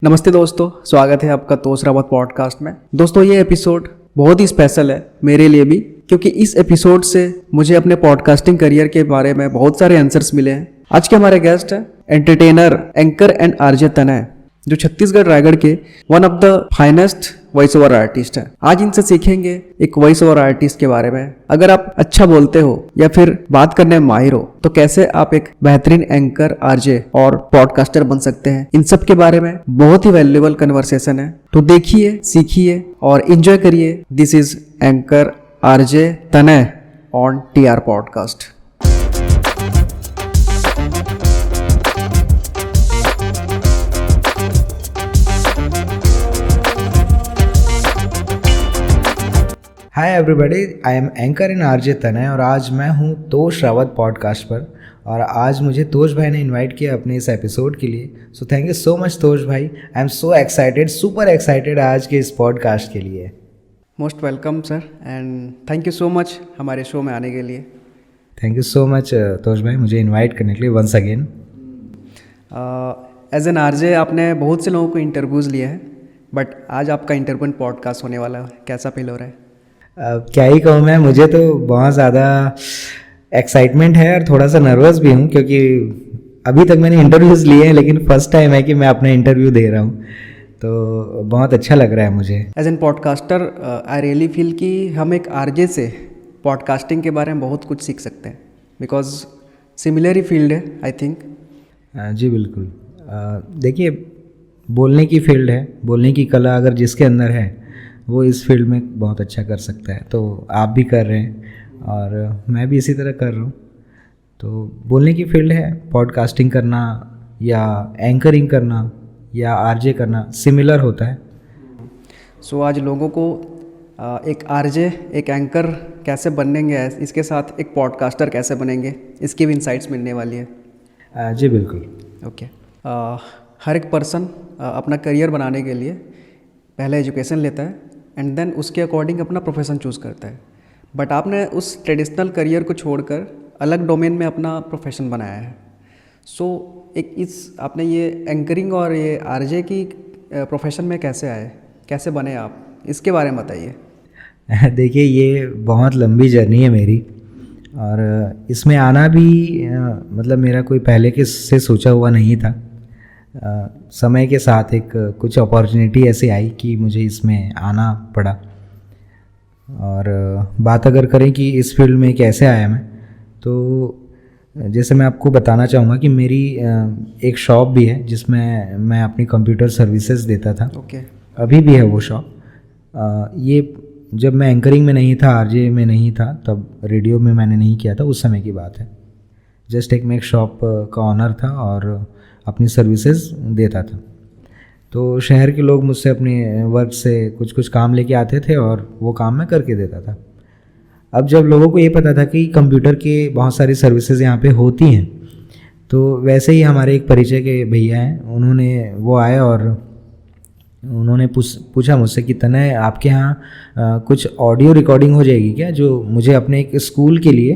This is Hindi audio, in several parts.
नमस्ते दोस्तों, स्वागत है आपका तोश रावत पॉडकास्ट में। दोस्तों, ये एपिसोड बहुत ही स्पेशल है मेरे लिए भी, क्योंकि इस एपिसोड से मुझे अपने पॉडकास्टिंग करियर के बारे में बहुत सारे आंसर्स मिले हैं। आज के हमारे गेस्ट हैं एंटरटेनर, एंकर एंड आरजे तनय, जो छत्तीसगढ़ रायगढ़ के one of the finest voice over artist हैं। आज इनसे सीखेंगे एक वॉइस ओवर आर्टिस्ट के बारे में। अगर आप अच्छा बोलते हो या फिर बात करने में माहिर हो तो कैसे आप एक बेहतरीन एंकर, आरजे और पॉडकास्टर बन सकते हैं, इन सब के बारे में बहुत ही वैल्यूएबल कन्वर्सेशन है। तो देखिए, सीखिए और एंजॉय करिए। This is anchor RJ Tanay on TR podcast. Hi everybody, I am anchor in RJ तनय और आज मैं हूँ तोश रावत पॉडकास्ट पर। और आज मुझे तोश भाई ने इनवाइट किया अपने इस एपिसोड के लिए। So thank you so much Tosh भाई। I am so excited, super excited आज के इस पॉडकास्ट के लिए। Most welcome sir, and thank you so much हमारे शो में आने के लिए। Thank you so much Tosh भाई, मुझे इन्वाइट करने के लिए once again. As an RJ आपने बहुत से लोगों को इंटरव्यूज़ लिए हैं, बट आज आपका इंटरव्यू पॉडकास्ट होने वाला है। कैसा फील हो रहा है? क्या ही कहूँ मैं, मुझे तो बहुत ज़्यादा एक्साइटमेंट है और थोड़ा सा नर्वस भी हूँ, क्योंकि अभी तक मैंने इंटरव्यूज़ लिए हैं लेकिन फर्स्ट टाइम है कि मैं अपना इंटरव्यू दे रहा हूँ, तो बहुत अच्छा लग रहा है मुझे। As an podcaster I really feel कि हम एक आरजे से पॉडकास्टिंग के बारे में बहुत कुछ सीख सकते हैं, बिकॉज सिमिलर ही फील्ड है आई थिंक। जी बिल्कुल। देखिए, बोलने की फील्ड है, बोलने की कला अगर जिसके अंदर है वो इस फील्ड में बहुत अच्छा कर सकता है। तो आप भी कर रहे हैं और मैं भी इसी तरह कर रहा हूँ। तो बोलने की फील्ड है, पॉडकास्टिंग करना या एंकरिंग करना या आरजे करना सिमिलर होता है। सो आज लोगों को एक आरजे, एक एंकर कैसे बनेंगे, इसके साथ एक पॉडकास्टर कैसे बनेंगे, इसकी भी इंसाइट्स मिलने वाली है। जी बिल्कुल। ओके। हर एक पर्सन अपना करियर बनाने के लिए पहले एजुकेशन लेता है एंड देन उसके अकॉर्डिंग अपना प्रोफेशन चूज़ करता है। बट आपने उस ट्रेडिशनल करियर को छोड़कर अलग डोमेन में अपना प्रोफेशन बनाया है। सो एक इस आपने ये एंकरिंग और ये आरजे की प्रोफेशन में कैसे आए, कैसे बने आप, इसके बारे में बताइए। देखिए, ये बहुत लंबी जर्नी है मेरी और इसमें आना भी मतलब मेरा कोई पहले के से सोचा हुआ नहीं था। समय के साथ एक कुछ अपॉर्चुनिटी ऐसे आई कि मुझे इसमें आना पड़ा। और बात अगर करें कि इस फील्ड में कैसे आया मैं, तो जैसे मैं आपको बताना चाहूँगा कि मेरी एक शॉप भी है जिसमें मैं अपनी कंप्यूटर सर्विसेज देता था। ओके। अभी भी है वो शॉप। ये जब मैं एंकरिंग में नहीं था, आरजे में नहीं था, तब रेडियो में मैंने नहीं किया था, उस समय की बात है। जस्ट मैं एक शॉप का ऑनर था और अपनी सर्विसेज देता था। तो शहर के लोग मुझसे अपने वर्क से कुछ कुछ काम लेके आते थे और वो काम मैं करके देता था। अब जब लोगों को ये पता था कि कंप्यूटर के बहुत सारी सर्विसेज यहाँ पे होती हैं, तो वैसे ही हमारे एक परिचय के भैया हैं, उन्होंने वो आए और उन्होंने पूछा मुझसे कि तनय, आपके यहाँ कुछ ऑडियो रिकॉर्डिंग हो जाएगी क्या, जो मुझे अपने एक स्कूल के लिए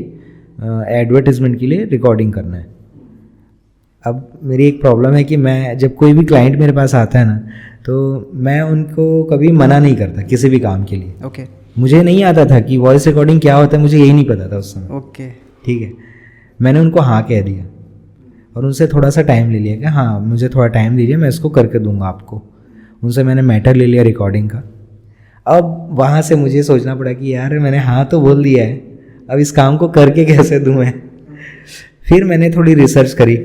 एडवर्टाइजमेंट के लिए रिकॉर्डिंग करना है। अब मेरी एक प्रॉब्लम है कि मैं जब कोई भी क्लाइंट मेरे पास आता है ना, तो मैं उनको कभी मना नहीं करता किसी भी काम के लिए। ओके। मुझे नहीं आता था कि वॉइस रिकॉर्डिंग क्या होता है, मुझे यही नहीं पता था उस समय। ओके। ठीक है, मैंने उनको हाँ कह दिया और उनसे थोड़ा सा टाइम ले लिया कि हाँ मुझे थोड़ा टाइम दीजिए, मैं इसको करके दूंगा आपको। उनसे मैंने मैटर ले लिया रिकॉर्डिंग का। अब वहाँ से मुझे सोचना पड़ा कि यार मैंने हाँ तो बोल दिया है, अब इस काम को करके कैसे दूँ मैं। फिर मैंने थोड़ी रिसर्च करी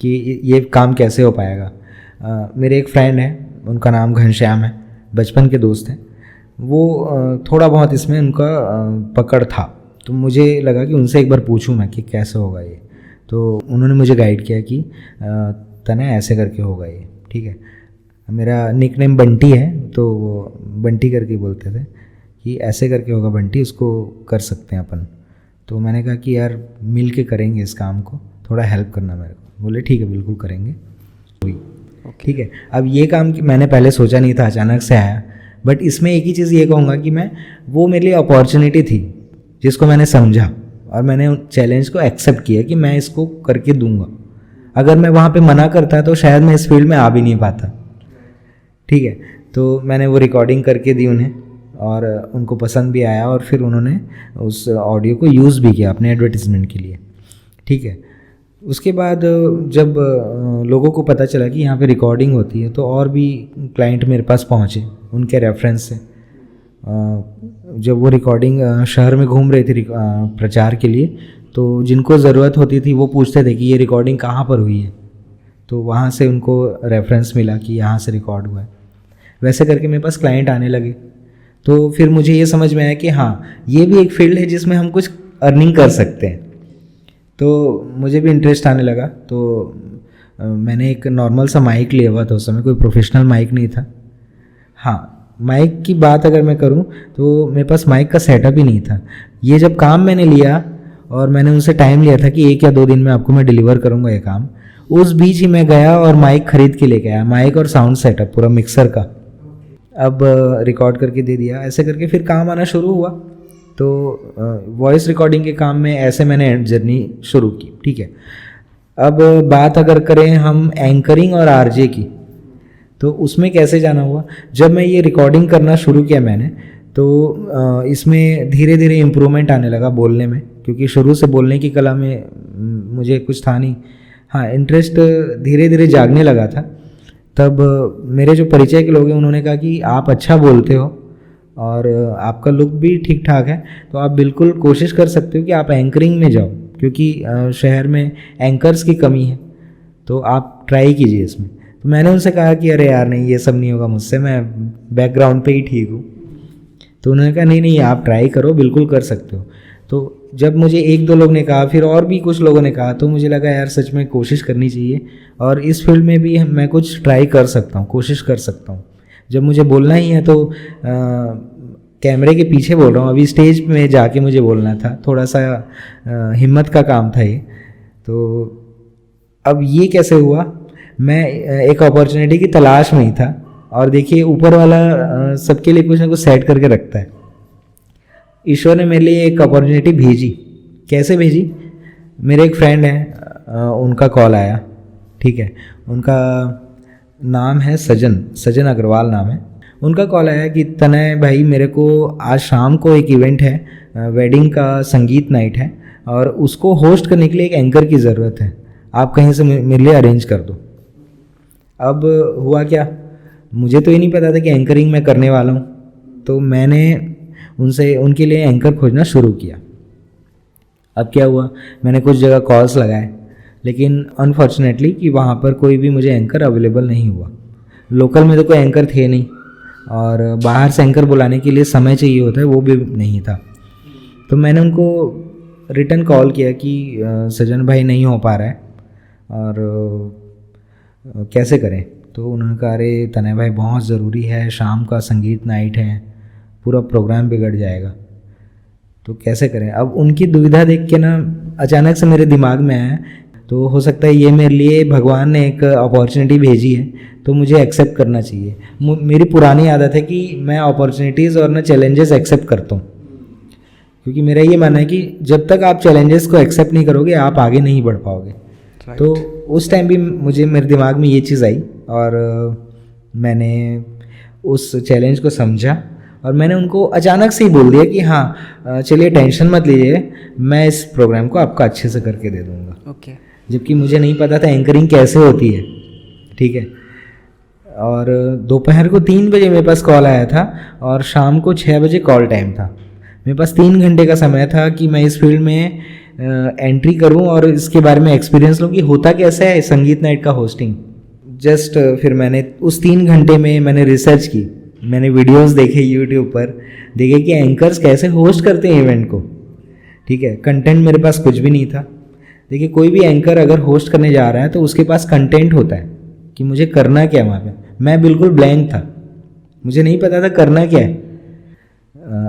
कि ये काम कैसे हो पाएगा। मेरे एक फ्रेंड है, उनका नाम घनश्याम है, बचपन के दोस्त हैं। वो थोड़ा बहुत इसमें उनका पकड़ था, तो मुझे लगा कि उनसे एक बार पूछूं मैं कि कैसे होगा ये। तो उन्होंने मुझे गाइड किया कि तनय ऐसे करके होगा ये। ठीक है, मेरा निकनेम बंटी है, तो वो बंटी करके बोलते थे कि ऐसे करके होगा बंटी, उसको कर सकते हैं अपन। तो मैंने कहा कि यार मिल के करेंगे इस काम को, थोड़ा हेल्प करना मेरे को। बोले ठीक है, बिल्कुल करेंगे। ठीक है। अब ये काम मैंने पहले सोचा नहीं था, अचानक से आया। बट इसमें एक ही चीज़ ये कहूँगा कि मैं वो मेरे लिए अपॉर्चुनिटी थी जिसको मैंने समझा और मैंने चैलेंज को एक्सेप्ट किया कि मैं इसको करके दूंगा। अगर मैं वहाँ पे मना करता तो शायद मैं इस फील्ड में आ भी नहीं पाता। ठीक है। तो मैंने वो रिकॉर्डिंग करके दी उन्हें और उनको पसंद भी आया और फिर उन्होंने उस ऑडियो को यूज़ भी किया अपने एडवर्टीज़मेंट के लिए, ठीक है। उसके बाद जब लोगों को पता चला कि यहाँ पे रिकॉर्डिंग होती है तो और भी क्लाइंट मेरे पास पहुँचे उनके रेफरेंस से। जब वो रिकॉर्डिंग शहर में घूम रहे थे प्रचार के लिए, तो जिनको ज़रूरत होती थी वो पूछते थे कि ये रिकॉर्डिंग कहाँ पर हुई है, तो वहाँ से उनको रेफरेंस मिला कि यहाँ से रिकॉर्ड हुआ है। वैसे करके मेरे पास क्लाइंट आने लगे। तो फिर मुझे ये समझ में आया कि हाँ, ये भी एक फील्ड है जिसमें हम कुछ अर्निंग कर सकते हैं। तो मुझे भी इंटरेस्ट आने लगा। तो मैंने एक नॉर्मल सा माइक लिया हुआ था, उस समय कोई प्रोफेशनल माइक नहीं था। हाँ, माइक की बात अगर मैं करूं तो मेरे पास माइक का सेटअप ही नहीं था। ये जब काम मैंने लिया और मैंने उनसे टाइम लिया था कि 1 या 2 दिन में आपको मैं डिलीवर करूंगा ये काम, उस बीच ही मैं गया और माइक खरीद के लेके आया, माइक और साउंड सेटअप पूरा मिक्सर का। अब रिकॉर्ड करके दे दिया। ऐसे करके फिर काम आना शुरू हुआ। तो वॉइस रिकॉर्डिंग के काम में ऐसे मैंने जर्नी शुरू की, ठीक है। अब बात अगर करें हम एंकरिंग और आरजे की, तो उसमें कैसे जाना हुआ। जब मैं ये रिकॉर्डिंग करना शुरू किया मैंने, तो इसमें धीरे धीरे इम्प्रूवमेंट आने लगा बोलने में, क्योंकि शुरू से बोलने की कला में मुझे कुछ था नहीं। हाँ, इंटरेस्ट धीरे धीरे जागने लगा था। तब मेरे जो परिचय के लोग हैं उन्होंने कहा कि आप अच्छा बोलते हो और आपका लुक भी ठीक ठाक है, तो आप बिल्कुल कोशिश कर सकते हो कि आप एंकरिंग में जाओ, क्योंकि शहर में एंकर्स की कमी है, तो आप ट्राई कीजिए इसमें। तो मैंने उनसे कहा कि अरे यार नहीं, ये सब नहीं होगा मुझसे, मैं बैकग्राउंड पे ही ठीक हूँ। तो उन्होंने कहा नहीं नहीं, आप ट्राई करो, बिल्कुल कर सकते हो। तो जब मुझे 1-2 लोग ने कहा, फिर और भी कुछ लोगों ने कहा, तो मुझे लगा यार सच में कोशिश करनी चाहिए और इस फील्ड में भी मैं कुछ ट्राई कर सकता हूँ, कोशिश कर सकता हूँ। जब मुझे बोलना ही है तो कैमरे के पीछे बोल रहा हूँ, अभी स्टेज में जाके मुझे बोलना था, थोड़ा सा हिम्मत का काम था ये। तो अब ये कैसे हुआ, मैं एक अपॉर्चुनिटी की तलाश में ही था। और देखिए, ऊपर वाला सबके लिए कुछ ना कुछ सेट करके रखता है। ईश्वर ने मेरे लिए एक अपॉर्चुनिटी भेजी। कैसे भेजी, मेरे एक फ्रेंड हैं, उनका कॉल आया, ठीक है। उनका नाम है सजन अग्रवाल नाम है। उनका कॉल आया कि तनय भाई, मेरे को आज शाम को एक इवेंट है, वेडिंग का संगीत नाइट है, और उसको होस्ट करने के लिए एक एंकर की ज़रूरत है, आप कहीं से मेरे लिए अरेंज कर दो। अब हुआ क्या, मुझे तो ये नहीं पता था कि एंकरिंग मैं करने वाला हूँ। तो मैंने उनके लिए एंकर खोजना शुरू किया। अब क्या हुआ, मैंने कुछ जगह कॉल्स लगाए, लेकिन अनफॉर्चुनेटली कि वहाँ पर कोई भी मुझे एंकर अवेलेबल नहीं हुआ। लोकल में तो कोई एंकर थे नहीं, और बाहर से एंकर बुलाने के लिए समय चाहिए होता है, वो भी नहीं था। तो मैंने उनको रिटर्न कॉल किया कि सजन भाई नहीं हो पा रहा है और कैसे करें। तो उन्होंने कहा अरे तनय भाई, बहुत ज़रूरी है, शाम का संगीत नाइट है, पूरा प्रोग्राम बिगड़ जाएगा, तो कैसे करें। अब उनकी दुविधा देख के ना अचानक से मेरे दिमाग में आया, तो हो सकता है ये मेरे लिए भगवान ने एक अपॉर्चुनिटी भेजी है, तो मुझे एक्सेप्ट करना चाहिए। मेरी पुरानी आदत है कि मैं अपॉर्चुनिटीज़ और ना चैलेंजेस एक्सेप्ट करता हूँ, क्योंकि मेरा ये मानना है कि जब तक आप चैलेंजेस को एक्सेप्ट नहीं करोगे आप आगे नहीं बढ़ पाओगे। तो उस टाइम भी मेरे दिमाग में ये चीज़ आई, और मैंने उस चैलेंज को समझा और मैंने उनको अचानक से ही बोल दिया कि हाँ चलिए टेंशन मत लीजिए, मैं इस प्रोग्राम को आपका अच्छे से करके दे दूँगा। ओके। जबकि मुझे नहीं पता था एंकरिंग कैसे होती है, ठीक है। और दोपहर को 3 बजे मेरे पास कॉल आया था और शाम को 6 बजे कॉल टाइम था। मेरे पास 3 घंटे का समय था कि मैं इस फील्ड में एंट्री करूं और इसके बारे में एक्सपीरियंस लूं कि होता कैसे है संगीत नाइट का होस्टिंग। जस्ट फिर मैंने उस 3 घंटे में मैंने रिसर्च की, मैंने वीडियोस देखे यूट्यूब पर, देखे कि एंकर्स कैसे होस्ट करते हैं इवेंट को, ठीक है। कंटेंट मेरे पास कुछ भी नहीं था। देखिए, कोई भी एंकर अगर होस्ट करने जा रहा है तो उसके पास कंटेंट होता है कि मुझे करना क्या वहाँ पे। मैं बिल्कुल ब्लैंक था, मुझे नहीं पता था करना क्या है।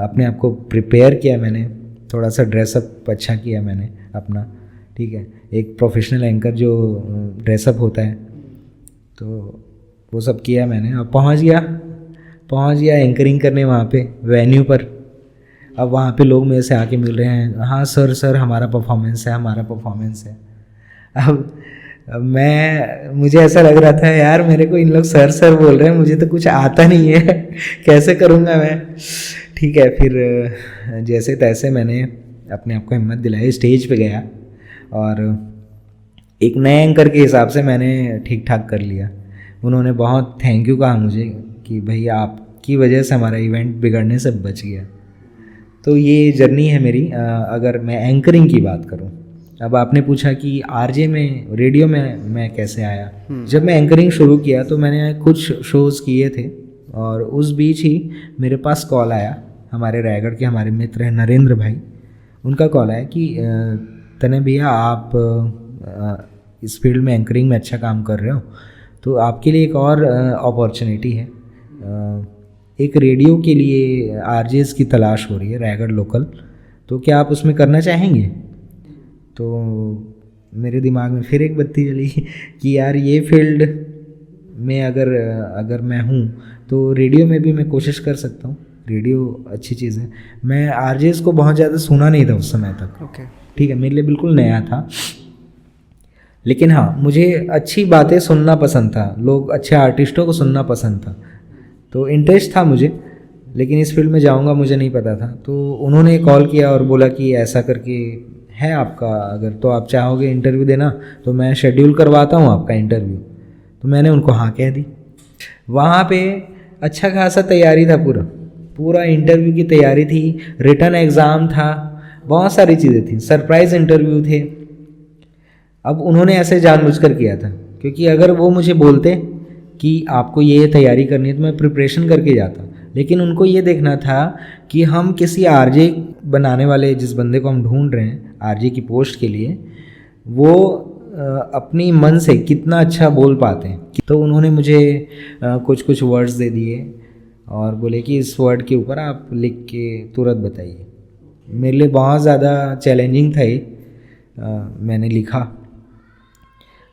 अपने आप को प्रिपेयर किया मैंने, थोड़ा सा ड्रेसअप अच्छा किया मैंने अपना, ठीक है। एक प्रोफेशनल एंकर जो ड्रेसअप होता है, तो वो सब किया मैंने और पहुंच गया एंकरिंग करने वहाँ पे वेन्यू पर। अब वहाँ पे लोग मेरे से आके मिल रहे हैं, हाँ सर हमारा परफॉर्मेंस है। अब मुझे ऐसा लग रहा था यार मेरे को इन लोग सर सर बोल रहे हैं, मुझे तो कुछ आता नहीं है कैसे करूँगा मैं। ठीक है, फिर जैसे तैसे मैंने अपने आप को हिम्मत दिलाई, स्टेज पे गया और एक नए एंकर के हिसाब से मैंने ठीक ठाक कर लिया। उन्होंने बहुत थैंक यू कहा मुझे कि भैया आपकी वजह से हमारा इवेंट बिगड़ने से बच गया। तो ये जर्नी है मेरी, अगर मैं एंकरिंग की बात करूँ। अब आपने पूछा कि आरजे में, रेडियो में मैं कैसे आया। जब मैं एंकरिंग शुरू किया तो मैंने कुछ शोज़ किए थे और उस बीच ही मेरे पास कॉल आया, हमारे रायगढ़ के हमारे मित्र हैं नरेंद्र भाई, उनका कॉल आया कि तने भैया आप इस फील्ड में एंकरिंग में अच्छा काम कर रहे हो तो आपके लिए एक और अपॉर्चुनिटी है, एक रेडियो के लिए आरजेस की तलाश हो रही है रायगढ़ लोकल, तो क्या आप उसमें करना चाहेंगे। तो मेरे दिमाग में फिर एक बत्ती जली कि यार ये फील्ड में अगर मैं हूँ तो रेडियो में भी मैं कोशिश कर सकता हूँ, रेडियो अच्छी चीज़ है। मैं आरजेस को बहुत ज़्यादा सुना नहीं था उस समय तक, ओके ठीक है, मेरे लिए बिल्कुल नया था, लेकिन हाँ मुझे अच्छी बातें सुनना पसंद था, लोग अच्छे आर्टिस्टों को सुनना पसंद था, तो इंटरेस्ट था मुझे, लेकिन इस फील्ड में जाऊंगा मुझे नहीं पता था। तो उन्होंने कॉल किया और बोला कि ऐसा करके है आपका, अगर तो आप चाहोगे इंटरव्यू देना तो मैं शेड्यूल करवाता हूँ आपका इंटरव्यू। तो मैंने उनको हाँ कह दी। वहाँ पे अच्छा खासा तैयारी था, पूरा इंटरव्यू की तैयारी थी, रिटन एग्ज़ाम था, बहुत सारी चीज़ें थी, सरप्राइज़ इंटरव्यू थे। अब उन्होंने ऐसे जानबूझकर किया था, क्योंकि अगर वो मुझे बोलते कि आपको ये तैयारी करनी है तो मैं प्रिपरेशन करके जाता, लेकिन उनको ये देखना था कि हम किसी आरजे बनाने वाले जिस बंदे को हम ढूंढ रहे हैं आरजे की पोस्ट के लिए, वो अपनी मन से कितना अच्छा बोल पाते हैं। तो उन्होंने मुझे कुछ वर्ड्स दे दिए और बोले कि इस वर्ड के ऊपर आप लिख के तुरंत बताइए। मेरे लिए बहुत ज़्यादा चैलेंजिंग था ये, मैंने लिखा।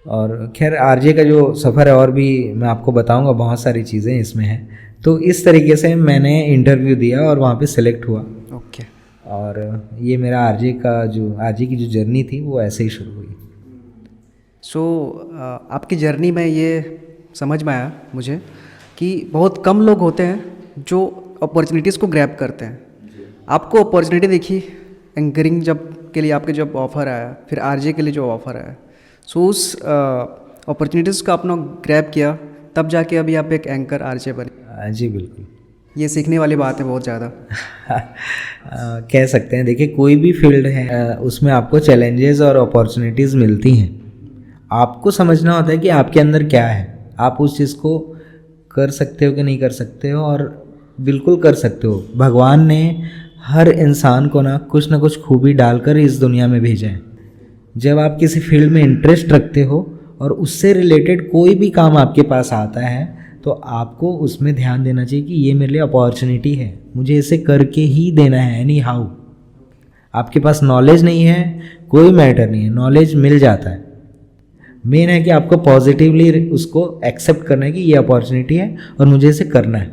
और खैर आरजे का जो सफ़र है और भी मैं आपको बताऊंगा, बहुत सारी चीज़ें इसमें हैं। तो इस तरीके से मैंने इंटरव्यू दिया और वहाँ पे सिलेक्ट हुआ। ओके। और ये मेरा आरजे की जो जर्नी थी वो ऐसे ही शुरू हुई। सो आपकी जर्नी में ये समझ में आया मुझे कि बहुत कम लोग होते हैं जो अपॉर्चुनिटीज़ को ग्रैब करते हैं। आपको अपॉर्चुनिटी दिखी एंकरिंग के लिए आपके जब ऑफ़र आया, फिर आरजे के लिए जो ऑफ़र आया, सो उस अपॉर्चुनिटीज़ को आपने ग्रैब किया, तब जाके अभी आप एक एंकर आरजे बने। जी बिल्कुल, ये सीखने वाली बात है बहुत ज़्यादा। कह सकते हैं। देखिए कोई भी फील्ड है उसमें आपको चैलेंजेस और अपॉर्चुनिटीज़ मिलती हैं। आपको समझना होता है कि आपके अंदर क्या है, आप उस चीज़ को कर सकते हो कि नहीं कर सकते हो, और बिल्कुल कर सकते हो। भगवान ने हर इंसान को ना कुछ खूबी डालकर इस दुनिया में भेजा है। जब आप किसी फील्ड में इंटरेस्ट रखते हो और उससे रिलेटेड कोई भी काम आपके पास आता है तो आपको उसमें ध्यान देना चाहिए कि ये मेरे लिए अपॉर्चुनिटी है, मुझे इसे करके ही देना है। एनी हाउ, आपके पास नॉलेज नहीं है कोई मैटर नहीं है, नॉलेज मिल जाता है। मेन है कि आपको पॉजिटिवली उसको एक्सेप्ट करना है कि ये अपॉर्चुनिटी है और मुझे इसे करना है।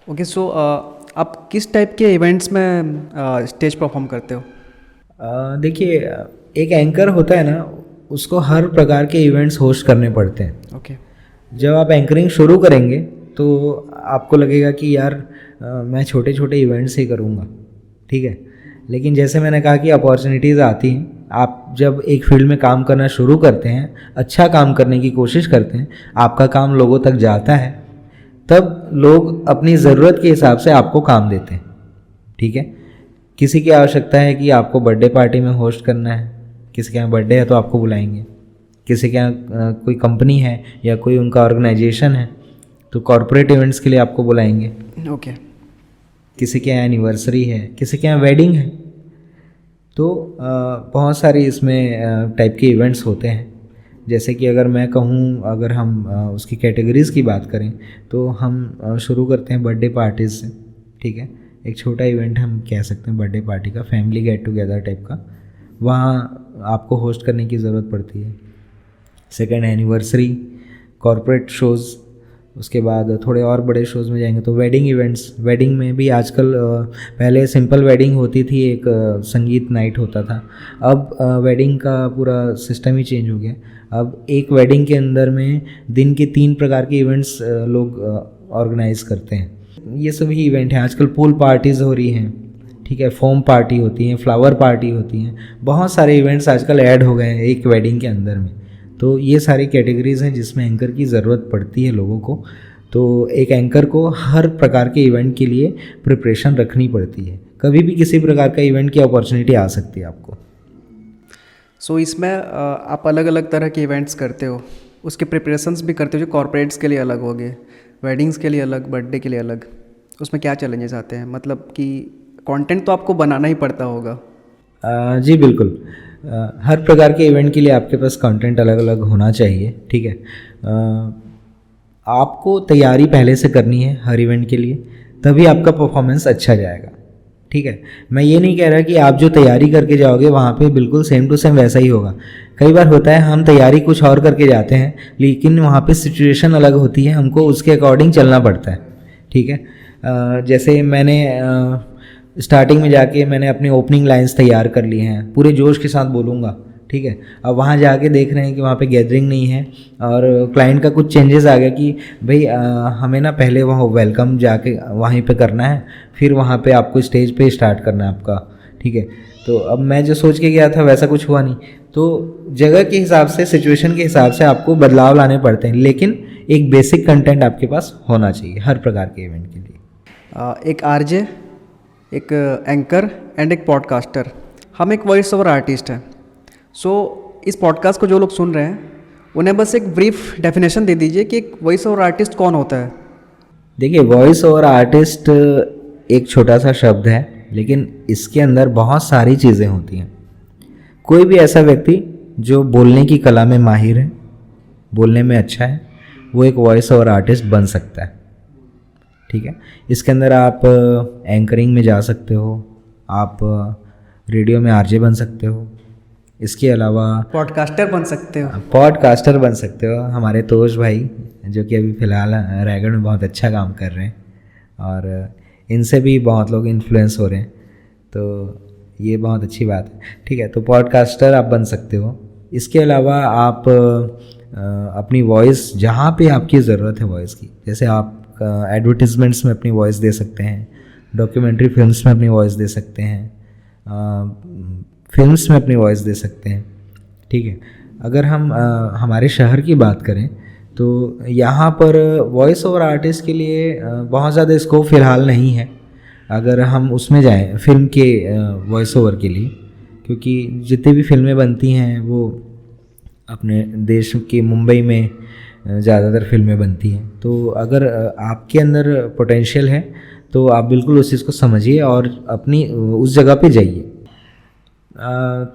ओके। सो आप किस टाइप के इवेंट्स में स्टेज परफॉर्म करते हो? देखिए एक एंकर होता है ना, उसको हर प्रकार के इवेंट्स होस्ट करने पड़ते हैं। ओके। जब आप एंकरिंग शुरू करेंगे तो आपको लगेगा कि यार मैं छोटे छोटे इवेंट्स ही करूँगा, ठीक है, लेकिन जैसे मैंने कहा कि अपॉर्चुनिटीज़ आती हैं। आप जब एक फील्ड में काम करना शुरू करते हैं, अच्छा काम करने की कोशिश करते हैं, आपका काम लोगों तक जाता है, तब लोग अपनी ज़रूरत के हिसाब से आपको काम देते हैं, ठीक है। किसी की आवश्यकता है कि आपको बर्थडे पार्टी में होस्ट करना है, किसी के यहाँ बर्थडे है तो आपको बुलाएंगे, किसी के यहाँ कोई कंपनी है या कोई उनका ऑर्गेनाइजेशन है तो कॉरपोरेट इवेंट्स के लिए आपको बुलाएंगे। ओके। किसी के यहाँ एनिवर्सरी है, किसी के यहाँ वेडिंग है, तो बहुत सारी इसमें टाइप के इवेंट्स होते हैं। जैसे कि अगर मैं कहूँ, अगर हम उसकी कैटेगरीज़ की बात करें तो हम शुरू करते हैं बर्थडे पार्टीज़ से, ठीक है। एक छोटा इवेंट हम कह सकते हैं बर्थडे पार्टी का, फैमिली गेट टुगेदर टाइप का, वहाँ आपको होस्ट करने की ज़रूरत पड़ती है। सेकेंड एनिवर्सरी, कॉरपोरेट शोज़, उसके बाद थोड़े और बड़े शोज़ में जाएंगे तो वेडिंग इवेंट्स, वेडिंग में भी आजकल पहले सिंपल वेडिंग होती थी, एक संगीत नाइट होता था, अब वेडिंग का पूरा सिस्टम ही चेंज हो गया। अब एक वेडिंग के अंदर में दिन के 3 प्रकार के इवेंट्स लोग ऑर्गेनाइज करते हैं। ये सभी इवेंट हैं। आजकल पूल पार्टीज़ हो रही हैं, ठीक है, फोम पार्टी होती हैं, फ्लावर पार्टी होती हैं, बहुत सारे इवेंट्स आजकल ऐड हो गए हैं एक वेडिंग के अंदर में। तो ये सारी कैटेगरीज़ हैं जिसमें एंकर की ज़रूरत पड़ती है लोगों को। तो एक एंकर को हर प्रकार के इवेंट के लिए प्रिपरेशन रखनी पड़ती है। कभी भी किसी प्रकार का इवेंट की अपॉर्चुनिटी आ सकती है आपको। सो इसमें आप अलग अलग तरह के इवेंट्स करते हो, उसके प्रिपरेशंस भी करते हो, जो कॉर्पोरेट्स के लिए अलग हो गए, वेडिंग्स के लिए अलग, बर्थडे के लिए अलग। उसमें क्या चैलेंजेस आते हैं? मतलब कि कंटेंट तो आपको बनाना ही पड़ता होगा। जी बिल्कुल। हर प्रकार के इवेंट के लिए आपके पास कंटेंट अलग अलग होना चाहिए, ठीक है। आपको तैयारी पहले से करनी है हर इवेंट के लिए, तभी आपका परफॉर्मेंस अच्छा जाएगा, ठीक है। मैं ये नहीं कह रहा कि आप जो तैयारी करके जाओगे वहाँ पे बिल्कुल सेम टू सेम वैसा ही होगा। कई बार होता है हम तैयारी कुछ और करके जाते हैं, लेकिन वहाँ पे सिचुएशन अलग होती है, हमको उसके अकॉर्डिंग चलना पड़ता है, ठीक है। जैसे मैंने स्टार्टिंग में जाके मैंने अपनी ओपनिंग लाइंस तैयार कर ली हैं, पूरे जोश के साथ बोलूँगा, ठीक है। अब वहाँ जाके देख रहे हैं कि वहाँ पे गैदरिंग नहीं है और क्लाइंट का कुछ चेंजेस आ गया कि भाई हमें ना पहले वहाँ वेलकम जाके वहीं पे करना है, फिर वहाँ पे आपको स्टेज पे स्टार्ट करना है आपका, ठीक है। तो अब मैं जो सोच के गया था वैसा कुछ हुआ नहीं। तो जगह के हिसाब से, सिचुएशन के हिसाब से आपको बदलाव लाने पड़ते हैं, लेकिन एक बेसिक कंटेंट आपके पास होना चाहिए हर प्रकार के इवेंट के लिए। एक आरजे, एक एंकर एंड एक पॉडकास्टर, हम एक वॉइस ओवर आर्टिस्ट हैं। सो इस पॉडकास्ट को जो लोग सुन रहे हैं उन्हें बस एक ब्रीफ डेफिनेशन दे दीजिए कि एक वॉइस ओवर आर्टिस्ट कौन होता है। देखिए, वॉइस ओवर आर्टिस्ट एक छोटा सा शब्द है, लेकिन इसके अंदर बहुत सारी चीज़ें होती हैं। कोई भी ऐसा व्यक्ति जो बोलने की कला में माहिर है, बोलने में अच्छा है, वो एक वॉइस ओवर आर्टिस्ट बन सकता है, ठीक है। इसके अंदर आप एंकरिंग में जा सकते हो, आप रेडियो में आरजे बन सकते हो, इसके अलावा पॉडकास्टर बन सकते हो। पॉडकास्टर बन सकते हो। हमारे तोश भाई जो कि अभी फ़िलहाल रायगढ़ में बहुत अच्छा काम कर रहे हैं और इनसे भी बहुत लोग इन्फ्लुएंस हो रहे हैं, तो ये बहुत अच्छी बात है, ठीक है। तो पॉडकास्टर आप बन सकते हो। इसके अलावा आप अपनी वॉइस, जहाँ पे आपकी ज़रूरत है वॉइस की, जैसे आप एडवर्टीज़मेंट्स में अपनी वॉइस दे सकते हैं, डॉक्यूमेंट्री फिल्म्स में अपनी वॉइस दे सकते हैं, फिल्म्स में अपनी वॉइस दे सकते हैं, ठीक है। अगर हम हमारे शहर की बात करें तो यहाँ पर वॉइस ओवर आर्टिस्ट के लिए बहुत ज़्यादा स्कोप फ़िलहाल नहीं है। अगर हम उसमें जाएं फिल्म के वॉइस ओवर के लिए, क्योंकि जितनी भी फिल्में बनती हैं वो अपने देश के मुंबई में ज़्यादातर फिल्में बनती हैं। तो अगर आपके अंदर पोटेंशियल है तो आप बिल्कुल उस चीज़ को समझिए और अपनी उस जगह पे जाइए।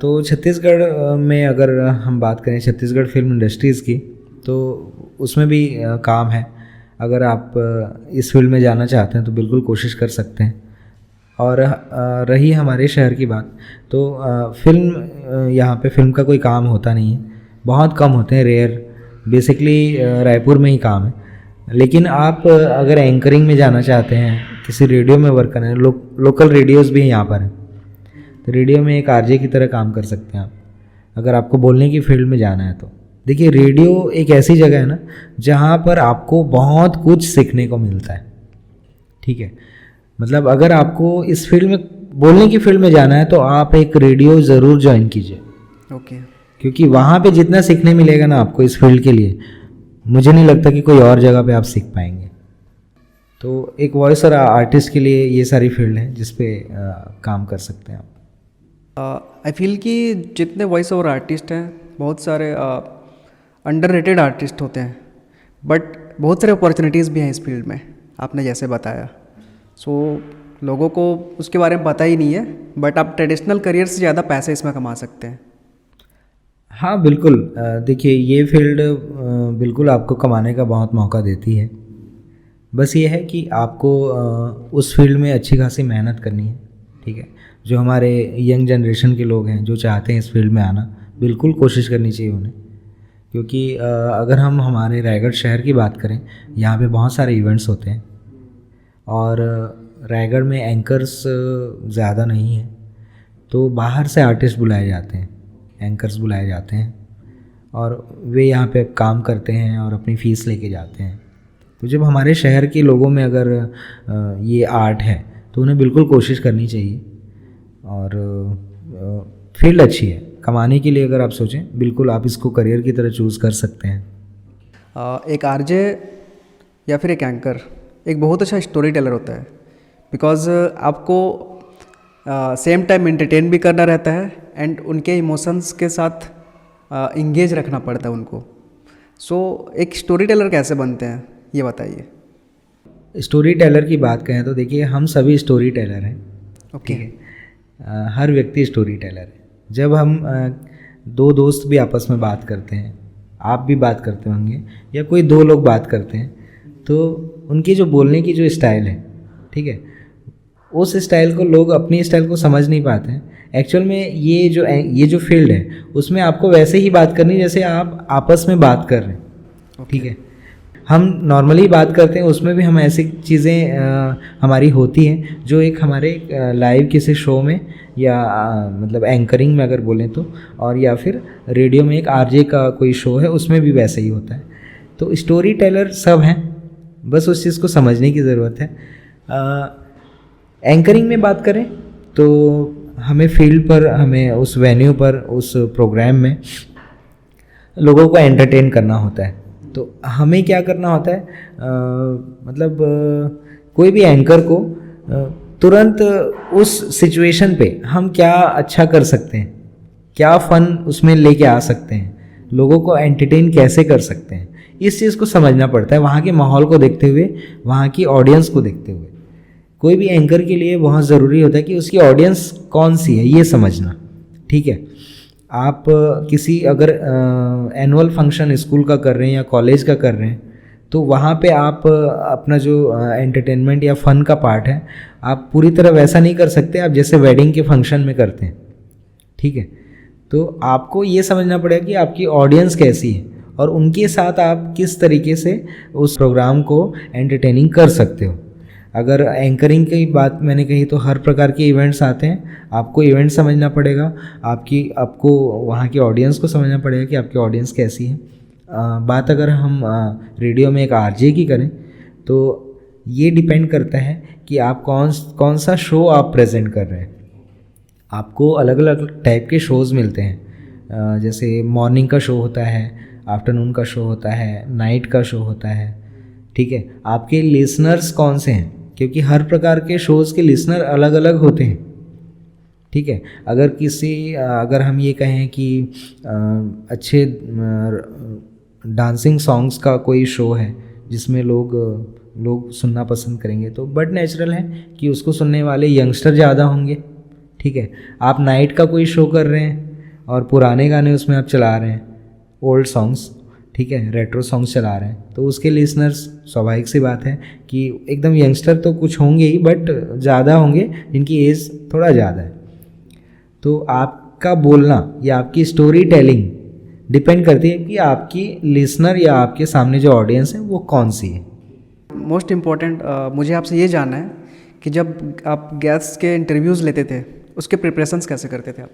तो छत्तीसगढ़ में अगर हम बात करें छत्तीसगढ़ फिल्म इंडस्ट्रीज़ की, तो उसमें भी काम है। अगर आप इस फील्ड में जाना चाहते हैं तो बिल्कुल कोशिश कर सकते हैं। और रही हमारे शहर की बात, तो फिल्म यहाँ पे फिल्म का कोई काम होता नहीं है, बहुत कम होते हैं, रेयर। बेसिकली रायपुर में ही काम है। लेकिन आप अगर एंकरिंग में जाना चाहते हैं, किसी रेडियो में वर्क करना है, लोकल रेडियोज़ भी यहाँ पर हैं, तो रेडियो में एक आरजे की तरह काम कर सकते हैं आप, अगर आपको बोलने की फील्ड में जाना है तो। देखिए, रेडियो एक ऐसी जगह है ना जहाँ पर आपको बहुत कुछ सीखने को मिलता है, ठीक है। मतलब अगर आपको इस फील्ड में, बोलने की फील्ड में जाना है तो आप एक रेडियो ज़रूर ज्वाइन कीजिए, ओके। क्योंकि वहाँ पे जितना सीखने मिलेगा ना आपको इस फील्ड के लिए, मुझे नहीं लगता कि कोई और जगह पे आप सीख पाएंगे। तो एक वॉइस और आर्टिस्ट के लिए ये सारी फील्ड है जिस पे काम कर सकते हैं आप। आई फील कि जितने वॉइस ओवर आर्टिस्ट हैं, बहुत सारे अंडररेटेड आर्टिस्ट होते हैं, बट बहुत सारे अपॉर्चुनिटीज़ भी हैं इस फील्ड में, आपने जैसे बताया। सो लोगों को उसके बारे में पता ही नहीं है, बट आप ट्रेडिशनल करियर से ज़्यादा पैसे इसमें कमा सकते हैं। हाँ बिल्कुल। देखिए, ये फील्ड बिल्कुल आपको कमाने का बहुत मौका देती है। बस ये है कि आपको उस फील्ड में अच्छी खासी मेहनत करनी है, ठीक है। जो हमारे यंग जनरेशन के लोग हैं जो चाहते हैं इस फील्ड में आना, बिल्कुल कोशिश करनी चाहिए उन्हें, क्योंकि अगर हम हमारे रायगढ़ शहर की बात करें, यहाँ पे बहुत सारे इवेंट्स होते हैं और रायगढ़ में एंकर्स ज़्यादा नहीं हैं, तो बाहर से आर्टिस्ट बुलाए जाते हैं, एंकर्स बुलाए जाते हैं और वे यहाँ पे काम करते हैं और अपनी फ़ीस लेके जाते हैं। तो जब हमारे शहर के लोगों में अगर ये आर्ट है तो उन्हें बिल्कुल कोशिश करनी चाहिए और फील्ड अच्छी है कमाने के लिए। अगर आप सोचें, बिल्कुल आप इसको करियर की तरह चूज़ कर सकते हैं। एक आरजे या फिर एक एंकर एक बहुत अच्छा स्टोरी टेलर होता है, बिकॉज़ आपको सेम टाइम एंटरटेन भी करना रहता है एंड उनके इमोशंस के साथ इंगेज रखना पड़ता है उनको। सो एक स्टोरी टेलर कैसे बनते हैं ये बताइए। स्टोरी टेलर की बात करें तो देखिए, हम सभी स्टोरी टेलर हैं। ओके। हर व्यक्ति स्टोरी टेलर है। जब हम दो दोस्त भी आपस में बात करते हैं, आप भी बात करते होंगे या कोई दो लोग बात करते हैं, तो उनकी जो बोलने की जो स्टाइल है, ठीक है, उस स्टाइल को लोग अपनी स्टाइल को समझ नहीं पाते हैं। एक्चुअल में ये जो फील्ड है उसमें आपको वैसे ही बात करनी जैसे आप आपस में बात कर रहे हैं, ठीक है। हम नॉर्मली बात करते हैं, उसमें भी हम ऐसी चीज़ें हमारी होती हैं जो एक हमारे लाइव किसी शो में या मतलब एंकरिंग में अगर बोलें तो, और या फिर रेडियो में एक आरजे का कोई शो है उसमें भी वैसे ही होता है। तो स्टोरी टेलर सब हैं, बस उस चीज़ को समझने की ज़रूरत है। एंकरिंग में बात करें तो हमें फील्ड पर, हमें उस वेन्यू पर, उस प्रोग्राम में लोगों को एंटरटेन करना होता है। तो हमें क्या करना होता है, कोई भी एंकर को तुरंत उस सिचुएशन पे हम क्या अच्छा कर सकते हैं, क्या फ़न उसमें लेके आ सकते हैं, लोगों को एंटरटेन कैसे कर सकते हैं, इस चीज़ को समझना पड़ता है। वहाँ के माहौल को देखते हुए, वहाँ की ऑडियंस को देखते हुए, कोई भी एंकर के लिए बहुत ज़रूरी होता है कि उसकी ऑडियंस कौन सी है ये समझना, ठीक है। आप किसी अगर एनुअल फंक्शन स्कूल का कर रहे हैं या कॉलेज का कर रहे हैं, तो वहाँ पे आप अपना जो एंटरटेनमेंट या फ़न का पार्ट है, आप पूरी तरह वैसा नहीं कर सकते आप जैसे वेडिंग के फंक्शन में करते हैं, ठीक है। तो आपको ये समझना पड़ेगा कि आपकी ऑडियंस कैसी है और उनके साथ आप किस तरीके से उस प्रोग्राम को एंटरटेनिंग कर सकते हो। अगर एंकरिंग की बात मैंने कही तो हर प्रकार के इवेंट्स आते हैं, आपको इवेंट समझना पड़ेगा, आपको वहाँ की ऑडियंस को समझना पड़ेगा कि आपकी ऑडियंस कैसी है। बात अगर हम रेडियो में एक आरजे की करें तो ये डिपेंड करता है कि आप कौन सा शो आप प्रेजेंट कर रहे हैं। आपको अलग अलग टाइप के शोज़ मिलते हैं, जैसे मॉर्निंग का शो होता है, आफ्टरनून का शो होता है, नाइट का शो होता है, ठीक है। आपके लिसनर्स कौन से हैं, क्योंकि हर प्रकार के शोज़ के लिसनर अलग अलग होते हैं, ठीक है। अगर हम ये कहें कि अच्छे डांसिंग सॉन्ग्स का कोई शो है जिसमें लोग सुनना पसंद करेंगे, तो बट नेचुरल है कि उसको सुनने वाले यंगस्टर ज़्यादा होंगे, ठीक है। आप नाइट का कोई शो कर रहे हैं और पुराने गाने उसमें आप चला रहे हैं, ओल्ड सॉन्ग्स, ठीक है, रेट्रो सॉन्ग्स चला रहे हैं, तो उसके लिसनर्स स्वाभाविक सी बात है कि एकदम यंगस्टर तो कुछ होंगे ही, बट ज़्यादा होंगे जिनकी एज थोड़ा ज़्यादा है। तो आपका बोलना या आपकी स्टोरी टेलिंग डिपेंड करती है कि आपकी लिसनर या आपके सामने जो ऑडियंस है वो कौन सी है। मोस्ट इम्पॉर्टेंट मुझे आपसे ये जानना है कि जब आप गेस्ट के इंटरव्यूज़ लेते थे उसके प्रिपरेशंस कैसे करते थे आप?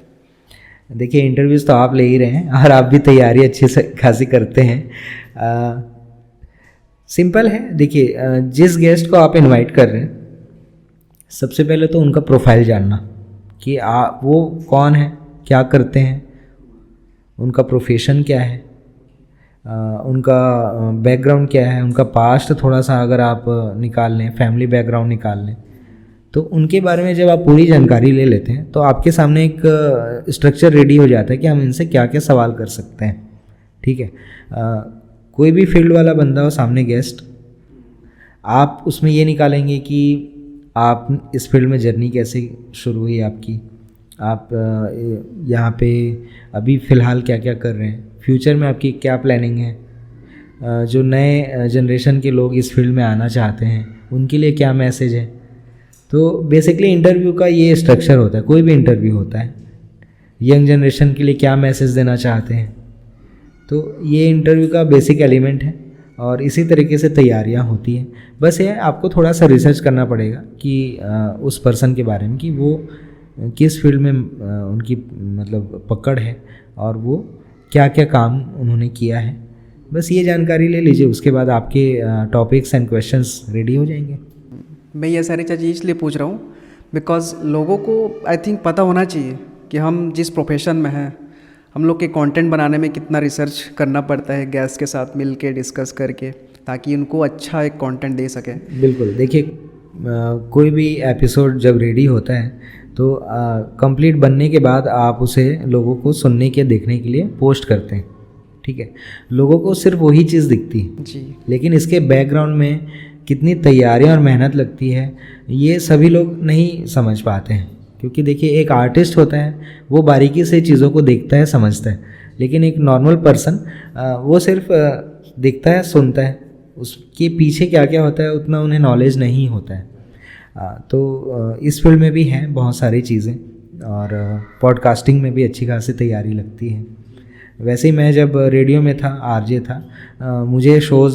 देखिए, इंटरव्यूज़ तो आप ले ही रहे हैं और आप भी तैयारी अच्छी से खासी करते हैं। सिंपल है, देखिए, जिस गेस्ट को आप इनवाइट कर रहे हैं सबसे पहले तो उनका प्रोफाइल जानना कि वो कौन है, क्या करते हैं, उनका प्रोफेशन क्या है, उनका बैकग्राउंड क्या है, उनका पास्ट थोड़ा सा अगर आप निकाल लें, फैमिली बैकग्राउंड निकाल लें, तो उनके बारे में जब आप पूरी जानकारी ले लेते हैं तो आपके सामने एक स्ट्रक्चर रेडी हो जाता है कि हम इनसे क्या क्या सवाल कर सकते हैं, ठीक है। कोई भी फील्ड वाला बंदा हो सामने गेस्ट, आप उसमें ये निकालेंगे कि आप इस फील्ड में जर्नी कैसे शुरू हुई आपकी, आप यहाँ पे अभी फ़िलहाल क्या क्या कर रहे हैं, फ्यूचर में आपकी क्या प्लानिंग है, जो नए जनरेशन के लोग इस फील्ड में आना चाहते हैं उनके लिए क्या मैसेज है। तो बेसिकली इंटरव्यू का ये स्ट्रक्चर होता है, कोई भी इंटरव्यू होता है। यंग जनरेशन के लिए क्या मैसेज देना चाहते हैं, तो ये इंटरव्यू का बेसिक एलिमेंट है और इसी तरीके से तैयारियां होती हैं। बस ये आपको थोड़ा सा रिसर्च करना पड़ेगा कि उस पर्सन के बारे में कि वो किस फील्ड में उनकी मतलब पकड़ है और वो क्या क्या काम उन्होंने किया है। बस ये जानकारी ले लीजिए, उसके बाद आपके टॉपिक्स एंड क्वेश्चंस रेडी हो जाएंगे। मैं ये सारी चीज़ें इसलिए पूछ रहा हूँ बिकॉज लोगों को आई थिंक पता होना चाहिए कि हम जिस प्रोफेशन में हैं हम लोग के कंटेंट बनाने में कितना रिसर्च करना पड़ता है गेस्ट के साथ मिल के डिस्कस करके, ताकि उनको अच्छा एक कंटेंट दे सकें। बिल्कुल, देखिए कोई भी एपिसोड जब रेडी होता है तो कंप्लीट बनने के बाद आप उसे लोगों को सुनने के देखने के लिए पोस्ट करते हैं, ठीक है। लोगों को सिर्फ वही चीज़ दिखती है जी, लेकिन इसके बैकग्राउंड में कितनी तैयारियां और मेहनत लगती है ये सभी लोग नहीं समझ पाते हैं। क्योंकि देखिए एक आर्टिस्ट होता है वो बारीकी से चीज़ों को देखता है, समझता है, लेकिन एक नॉर्मल पर्सन वो सिर्फ देखता है, सुनता है, उसके पीछे क्या क्या होता है उतना उन्हें नॉलेज नहीं होता है। तो इस फील्ड में भी हैं बहुत सारी चीज़ें और पॉडकास्टिंग में भी अच्छी खासी तैयारी लगती है। वैसे ही मैं जब रेडियो में था, आरजे था, मुझे शोज़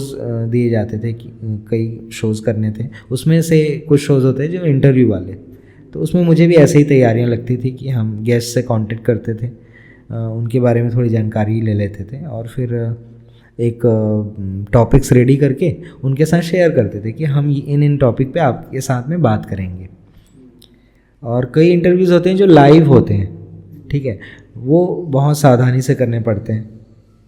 दिए जाते थे, कई शोज़ करने थे। उसमें से कुछ शोज़ होते हैं जो इंटरव्यू वाले, तो उसमें मुझे भी ऐसे ही तैयारियां लगती थी कि हम गेस्ट से कांटेक्ट करते थे, उनके बारे में थोड़ी जानकारी ले लेते थे और फिर एक टॉपिक्स रेडी करके उनके साथ शेयर करते थे कि हम इन टॉपिक पे आपके साथ में बात करेंगे। और कई इंटरव्यूज़ होते हैं जो लाइव होते हैं, ठीक है, वो बहुत सावधानी से करने पड़ते हैं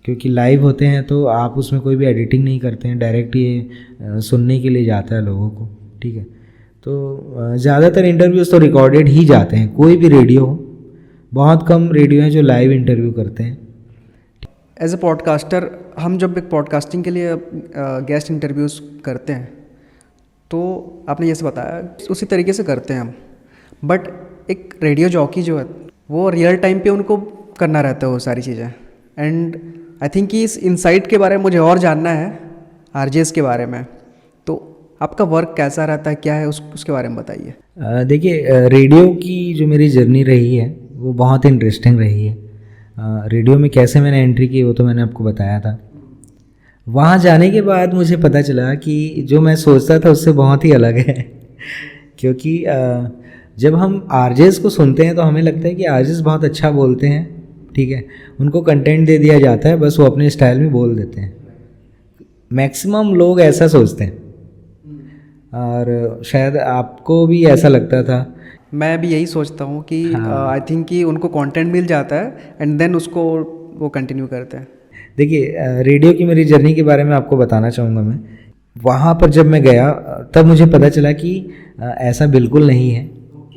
क्योंकि लाइव होते हैं तो आप उसमें कोई भी एडिटिंग नहीं करते हैं, डायरेक्ट ये सुनने के लिए जाता है लोगों को, ठीक है। तो ज़्यादातर इंटरव्यूज़ तो रिकॉर्डेड ही जाते हैं, कोई भी रेडियो हो, बहुत कम रेडियो हैं जो लाइव इंटरव्यू करते हैं। एज ए पॉडकास्टर हम जब एक पॉडकास्टिंग के लिए गेस्ट इंटरव्यूज़ करते हैं तो आपने जैसे बताया उसी तरीके से करते हैं हम, बट एक रेडियो जॉकी जो है वो रियल टाइम पे उनको करना रहता है वो सारी चीज़ें। एंड आई थिंक कि इस इनसाइट के बारे में मुझे और जानना है, आरजेस के बारे में, तो आपका वर्क कैसा रहता है, क्या है उसके बारे में बताइए। देखिए रेडियो की जो मेरी जर्नी रही है वो बहुत इंटरेस्टिंग रही है। रेडियो में कैसे मैंने एंट्री की वो तो मैंने आपको बताया था। वहाँ जाने के बाद मुझे पता चला कि जो मैं सोचता था उससे बहुत ही अलग है क्योंकि जब हम आरजेस को सुनते हैं तो हमें लगता है कि आरजेस बहुत अच्छा बोलते हैं, ठीक है, उनको कंटेंट दे दिया जाता है, बस वो अपने स्टाइल में बोल देते हैं। मैक्सिमम लोग ऐसा सोचते हैं और शायद आपको भी ऐसा लगता था। मैं भी यही सोचता हूँ कि आई थिंक कि उनको कंटेंट मिल जाता है एंड देन उसको वो कंटिन्यू करते हैं। देखिए रेडियो की मेरी जर्नी के बारे में आपको बताना चाहूँगा। मैं वहाँ पर जब मैं गया तब मुझे पता चला कि ऐसा बिल्कुल नहीं है।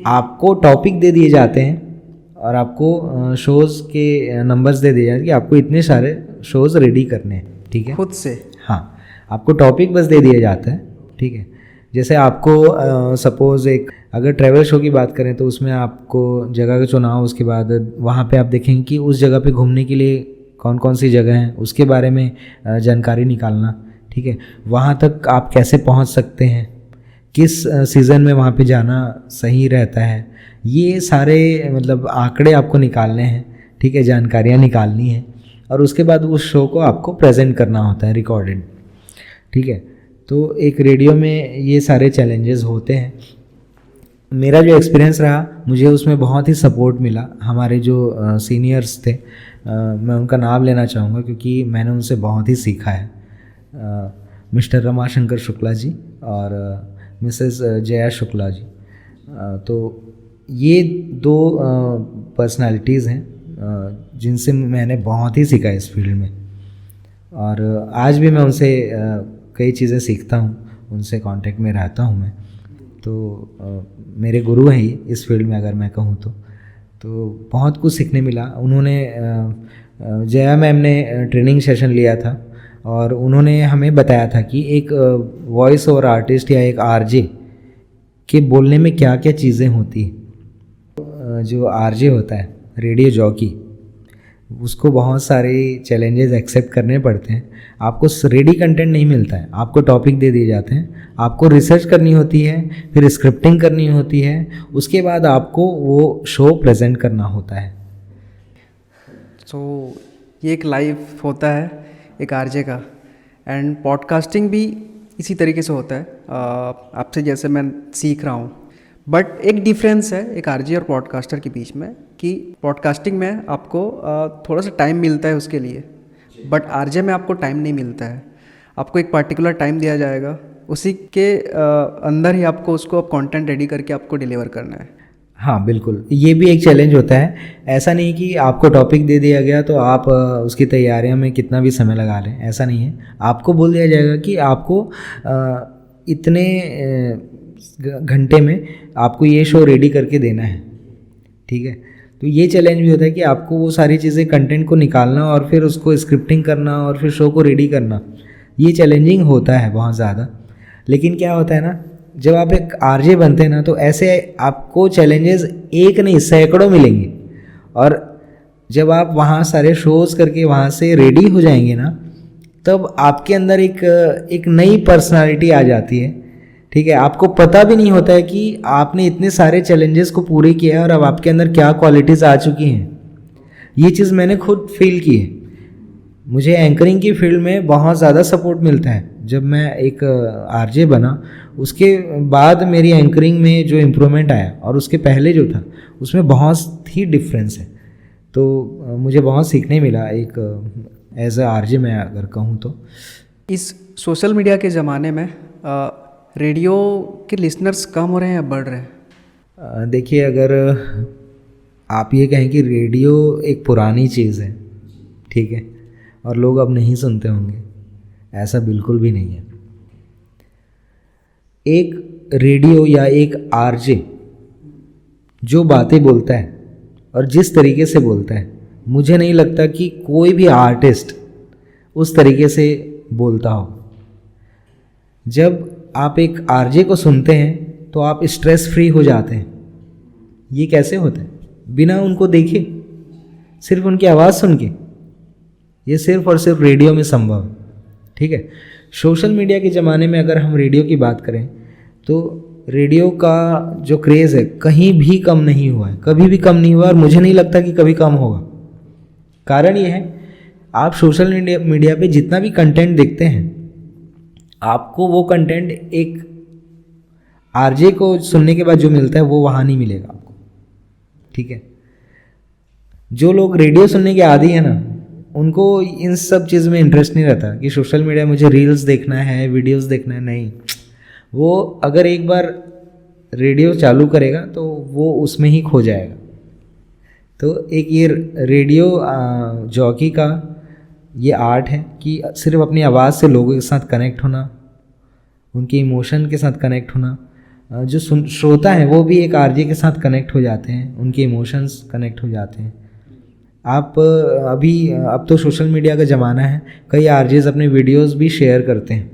आपको टॉपिक दे दिए जाते हैं और आपको शोज़ के नंबर्स दे दिए जाते हैं कि आपको इतने सारे शोज़ रेडी करने हैं, ठीक है, खुद से। हाँ, आपको टॉपिक बस दे दिया जाता है, ठीक है। जैसे आपको सपोज़ एक अगर ट्रैवल शो की बात करें तो उसमें आपको जगह का चुनाव, उसके बाद वहाँ पे आप देखेंगे कि उस जगह पे घूमने के लिए कौन कौन सी जगह हैं उसके बारे में जानकारी निकालना, ठीक है। वहाँ तक आप कैसे पहुँच सकते हैं, किस सीज़न में वहाँ पे जाना सही रहता है, ये सारे मतलब आंकड़े आपको निकालने हैं, ठीक है, जानकारियाँ निकालनी है और उसके बाद उस शो को आपको प्रेजेंट करना होता है रिकॉर्डेड, ठीक है। तो एक रेडियो में ये सारे चैलेंजेस होते हैं। मेरा जो एक्सपीरियंस रहा मुझे उसमें बहुत ही सपोर्ट मिला। हमारे जो सीनियर्स थे, मैं उनका नाम लेना चाहूँगा क्योंकि मैंने उनसे बहुत ही सीखा है। मिस्टर रमाशंकर शुक्ला जी और मिसेस जया शुक्ला जी। तो ये दो पर्सनालिटीज़ हैं जिनसे मैंने बहुत ही सीखा इस फील्ड में और आज भी मैं उनसे कई चीज़ें सीखता हूँ, उनसे कांटेक्ट में रहता हूँ मैं। तो मेरे गुरु हैं ये इस फील्ड में अगर मैं कहूँ तो बहुत कुछ सीखने मिला। उन्होंने जया मैम ने ट्रेनिंग सेशन लिया था और उन्होंने हमें बताया था कि एक वॉइस ओवर आर्टिस्ट या एक आरजे के बोलने में क्या क्या चीज़ें होती हैं। जो आरजे होता है, रेडियो जॉकी, उसको बहुत सारे चैलेंजेस एक्सेप्ट करने पड़ते हैं। आपको रेडी कंटेंट नहीं मिलता है, आपको टॉपिक दे दिए जाते हैं, आपको रिसर्च करनी होती है, फिर स्क्रिप्टिंग करनी होती है, उसके बाद आपको वो शो प्रेजेंट करना होता है। तो ये एक लाइफ होता है एक आरजे का, एंड पॉडकास्टिंग भी इसी तरीके से होता है। आपसे जैसे मैं सीख रहा हूँ, बट एक डिफरेंस है एक आरजे और पॉडकास्टर के बीच में कि पॉडकास्टिंग में आपको थोड़ा सा टाइम मिलता है उसके लिए, बट आरजे में आपको टाइम नहीं मिलता है। आपको एक पर्टिकुलर टाइम दिया जाएगा, उसी के अंदर ही आपको उसको कंटेंट रेडी करके आपको डिलीवर करना है। हाँ बिल्कुल, ये भी एक चैलेंज होता है। ऐसा नहीं कि आपको टॉपिक दे दिया गया तो आप उसकी तैयारियों में कितना भी समय लगा लें, ऐसा नहीं है। आपको बोल दिया जाएगा कि आपको इतने घंटे में आपको ये शो रेडी करके देना है, ठीक है। तो ये चैलेंज भी होता है कि आपको वो सारी चीज़ें कंटेंट को निकालना और फिर उसको स्क्रिप्टिंग करना और फिर शो को रेडी करना, ये चैलेंजिंग होता है बहुत ज़्यादा। लेकिन क्या होता है ना, जब आप एक आरजे बनते हैं ना, तो ऐसे आपको चैलेंजेस एक नहीं सैकड़ों मिलेंगे। और जब आप वहाँ सारे शोज़ करके वहाँ से रेडी हो जाएंगे ना, तब आपके अंदर एक नई पर्सनालिटी आ जाती है, ठीक है। आपको पता भी नहीं होता है कि आपने इतने सारे चैलेंजेस को पूरे किया है और अब आपके अंदर क्या क्वालिटीज़ आ चुकी हैं। ये चीज़ मैंने खुद फील की है। मुझे एंकरिंग की फील्ड में बहुत ज़्यादा सपोर्ट मिलता है। जब मैं एक आरजे बना, उसके बाद मेरी एंकरिंग में जो इम्प्रूवमेंट आया और उसके पहले जो था उसमें बहुत ही डिफरेंस है। तो मुझे बहुत सीखने मिला एक एज अ आरजे, मैं अगर कहूँ तो। इस सोशल मीडिया के ज़माने में रेडियो के लिसनर्स कम हो रहे हैं या बढ़ रहे हैं? देखिए, अगर आप ये कहें कि रेडियो एक पुरानी चीज़ है, ठीक है, और लोग अब नहीं सुनते होंगे, ऐसा बिल्कुल भी नहीं है। एक रेडियो या एक आरजे जो बातें बोलता है और जिस तरीके से बोलता है, मुझे नहीं लगता कि कोई भी आर्टिस्ट उस तरीके से बोलता हो। जब आप एक आरजे को सुनते हैं तो आप स्ट्रेस फ्री हो जाते हैं। ये कैसे होता है? बिना उनको देखे, सिर्फ उनकी आवाज़ सुन के। ये सिर्फ और सिर्फ रेडियो में संभव है, ठीक है। सोशल मीडिया के ज़माने में अगर हम रेडियो की बात करें तो रेडियो का जो क्रेज़ है कहीं भी कम नहीं हुआ है, कभी भी कम नहीं हुआ, और मुझे नहीं लगता कि कभी कम होगा। कारण ये है, आप सोशल मीडिया पे जितना भी कंटेंट देखते हैं, आपको वो कंटेंट एक आरजे को सुनने के बाद जो मिलता है वो वहाँ नहीं मिलेगा आपको, ठीक है। जो लोग रेडियो सुनने के आदी हैं ना, उनको इन सब चीज़ में इंटरेस्ट नहीं रहता कि सोशल मीडिया मुझे रील्स देखना है, वीडियोस देखना है, नहीं। वो अगर एक बार रेडियो चालू करेगा तो वो उसमें ही खो जाएगा। तो एक ये रेडियो जॉकी का ये आर्ट है कि सिर्फ अपनी आवाज़ से लोगों के साथ कनेक्ट होना, उनके इमोशन के साथ कनेक्ट होना। जो श्रोता है वो भी एक आरजे के साथ कनेक्ट हो जाते हैं, उनके इमोशंस कनेक्ट हो जाते हैं। आप अब तो सोशल मीडिया का ज़माना है, कई आरजेस अपने वीडियोस भी शेयर करते हैं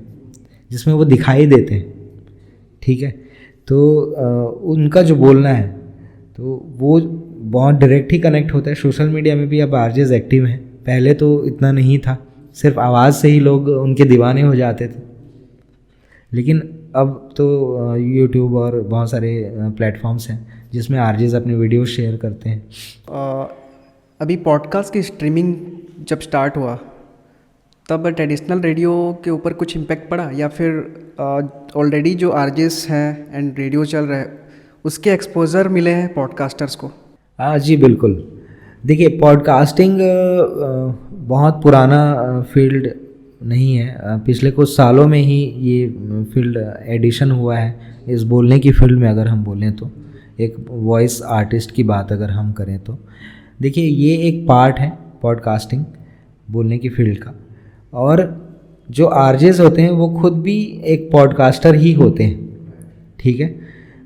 जिसमें वो दिखाई देते हैं, ठीक है। तो उनका जो बोलना है तो वो बहुत डायरेक्ट ही कनेक्ट होता है। सोशल मीडिया में भी अब आरजेस एक्टिव हैं, पहले तो इतना नहीं था, सिर्फ आवाज़ से ही लोग उनके दीवाने हो जाते थे। लेकिन अब तो यूट्यूब और बहुत सारे प्लेटफॉर्म्स हैं जिसमें आरजेस अपने वीडियो शेयर करते हैं। अभी पॉडकास्ट की स्ट्रीमिंग जब स्टार्ट हुआ तब ट्रेडिशनल रेडियो के ऊपर कुछ इम्पैक्ट पड़ा, या फिर ऑलरेडी जो आरजेस हैं एंड रेडियो चल रहा है उसके एक्सपोजर मिले हैं पॉडकास्टर्स को? हाँ जी, बिल्कुल। देखिए, पॉडकास्टिंग बहुत पुराना फील्ड नहीं है, पिछले कुछ सालों में ही ये फील्ड एडिशन हुआ है इस बोलने की फील्ड में। अगर हम बोलें तो एक वॉइस आर्टिस्ट की बात अगर हम करें तो देखिए, ये एक पार्ट है पॉडकास्टिंग बोलने की फील्ड का। और जो आरजेस होते हैं वो खुद भी एक पॉडकास्टर ही होते हैं, ठीक है।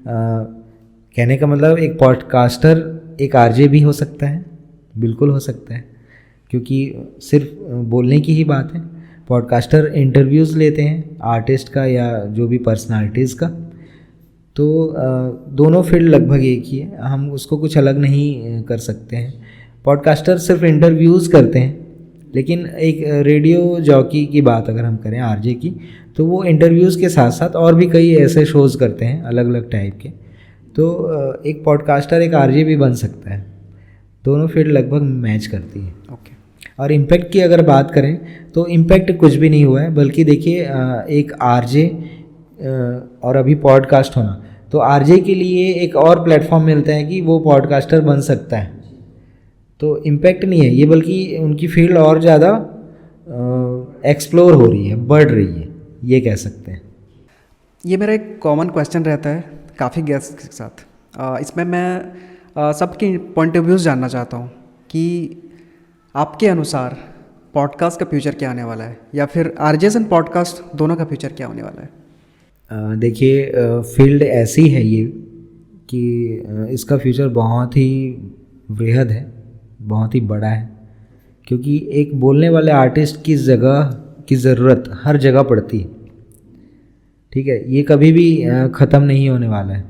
कहने का मतलब एक पॉडकास्टर एक आरजे भी हो सकता है, बिल्कुल हो सकता है, क्योंकि सिर्फ बोलने की ही बात है। पॉडकास्टर इंटरव्यूज़ लेते हैं आर्टिस्ट का या जो भी पर्सनालिटीज़ का। तो दोनों फील्ड लगभग एक ही है, हम उसको कुछ अलग नहीं कर सकते हैं। पॉडकास्टर सिर्फ इंटरव्यूज़ करते हैं, लेकिन एक रेडियो जॉकी की बात अगर हम करें आरजे की, तो वो इंटरव्यूज़ के साथ साथ और भी कई ऐसे शोज़ करते हैं अलग अलग टाइप के। तो एक पॉडकास्टर एक आरजे भी बन सकता है, दोनों फील्ड लगभग मैच करती है। ओके। और इम्पैक्ट की अगर बात करें तो इम्पैक्ट कुछ भी नहीं हुआ है, बल्कि देखिए एक आरजे और अभी पॉडकास्ट होना, तो आरजे के लिए एक और प्लेटफॉर्म मिलता है कि वो पॉडकास्टर बन सकता है। तो इम्पैक्ट नहीं है ये, बल्कि उनकी फील्ड और ज़्यादा एक्सप्लोर हो रही है, बढ़ रही है, ये कह सकते हैं। ये मेरा एक कॉमन क्वेश्चन रहता है काफ़ी गेस्ट के साथ। इसमें मैं सबकी पॉइंट ऑफ व्यूज़ जानना चाहता हूँ कि आपके अनुसार पॉडकास्ट का फ्यूचर क्या आने वाला है, या फिर आरजेस एंड पॉडकास्ट दोनों का फ्यूचर क्या होने वाला है? देखिए फील्ड ऐसी है ये कि इसका फ्यूचर बहुत ही वृहद है, बहुत ही बड़ा है, क्योंकि एक बोलने वाले आर्टिस्ट की जगह की ज़रूरत हर जगह पड़ती है। ठीक है, ये कभी भी ख़त्म नहीं होने वाला है।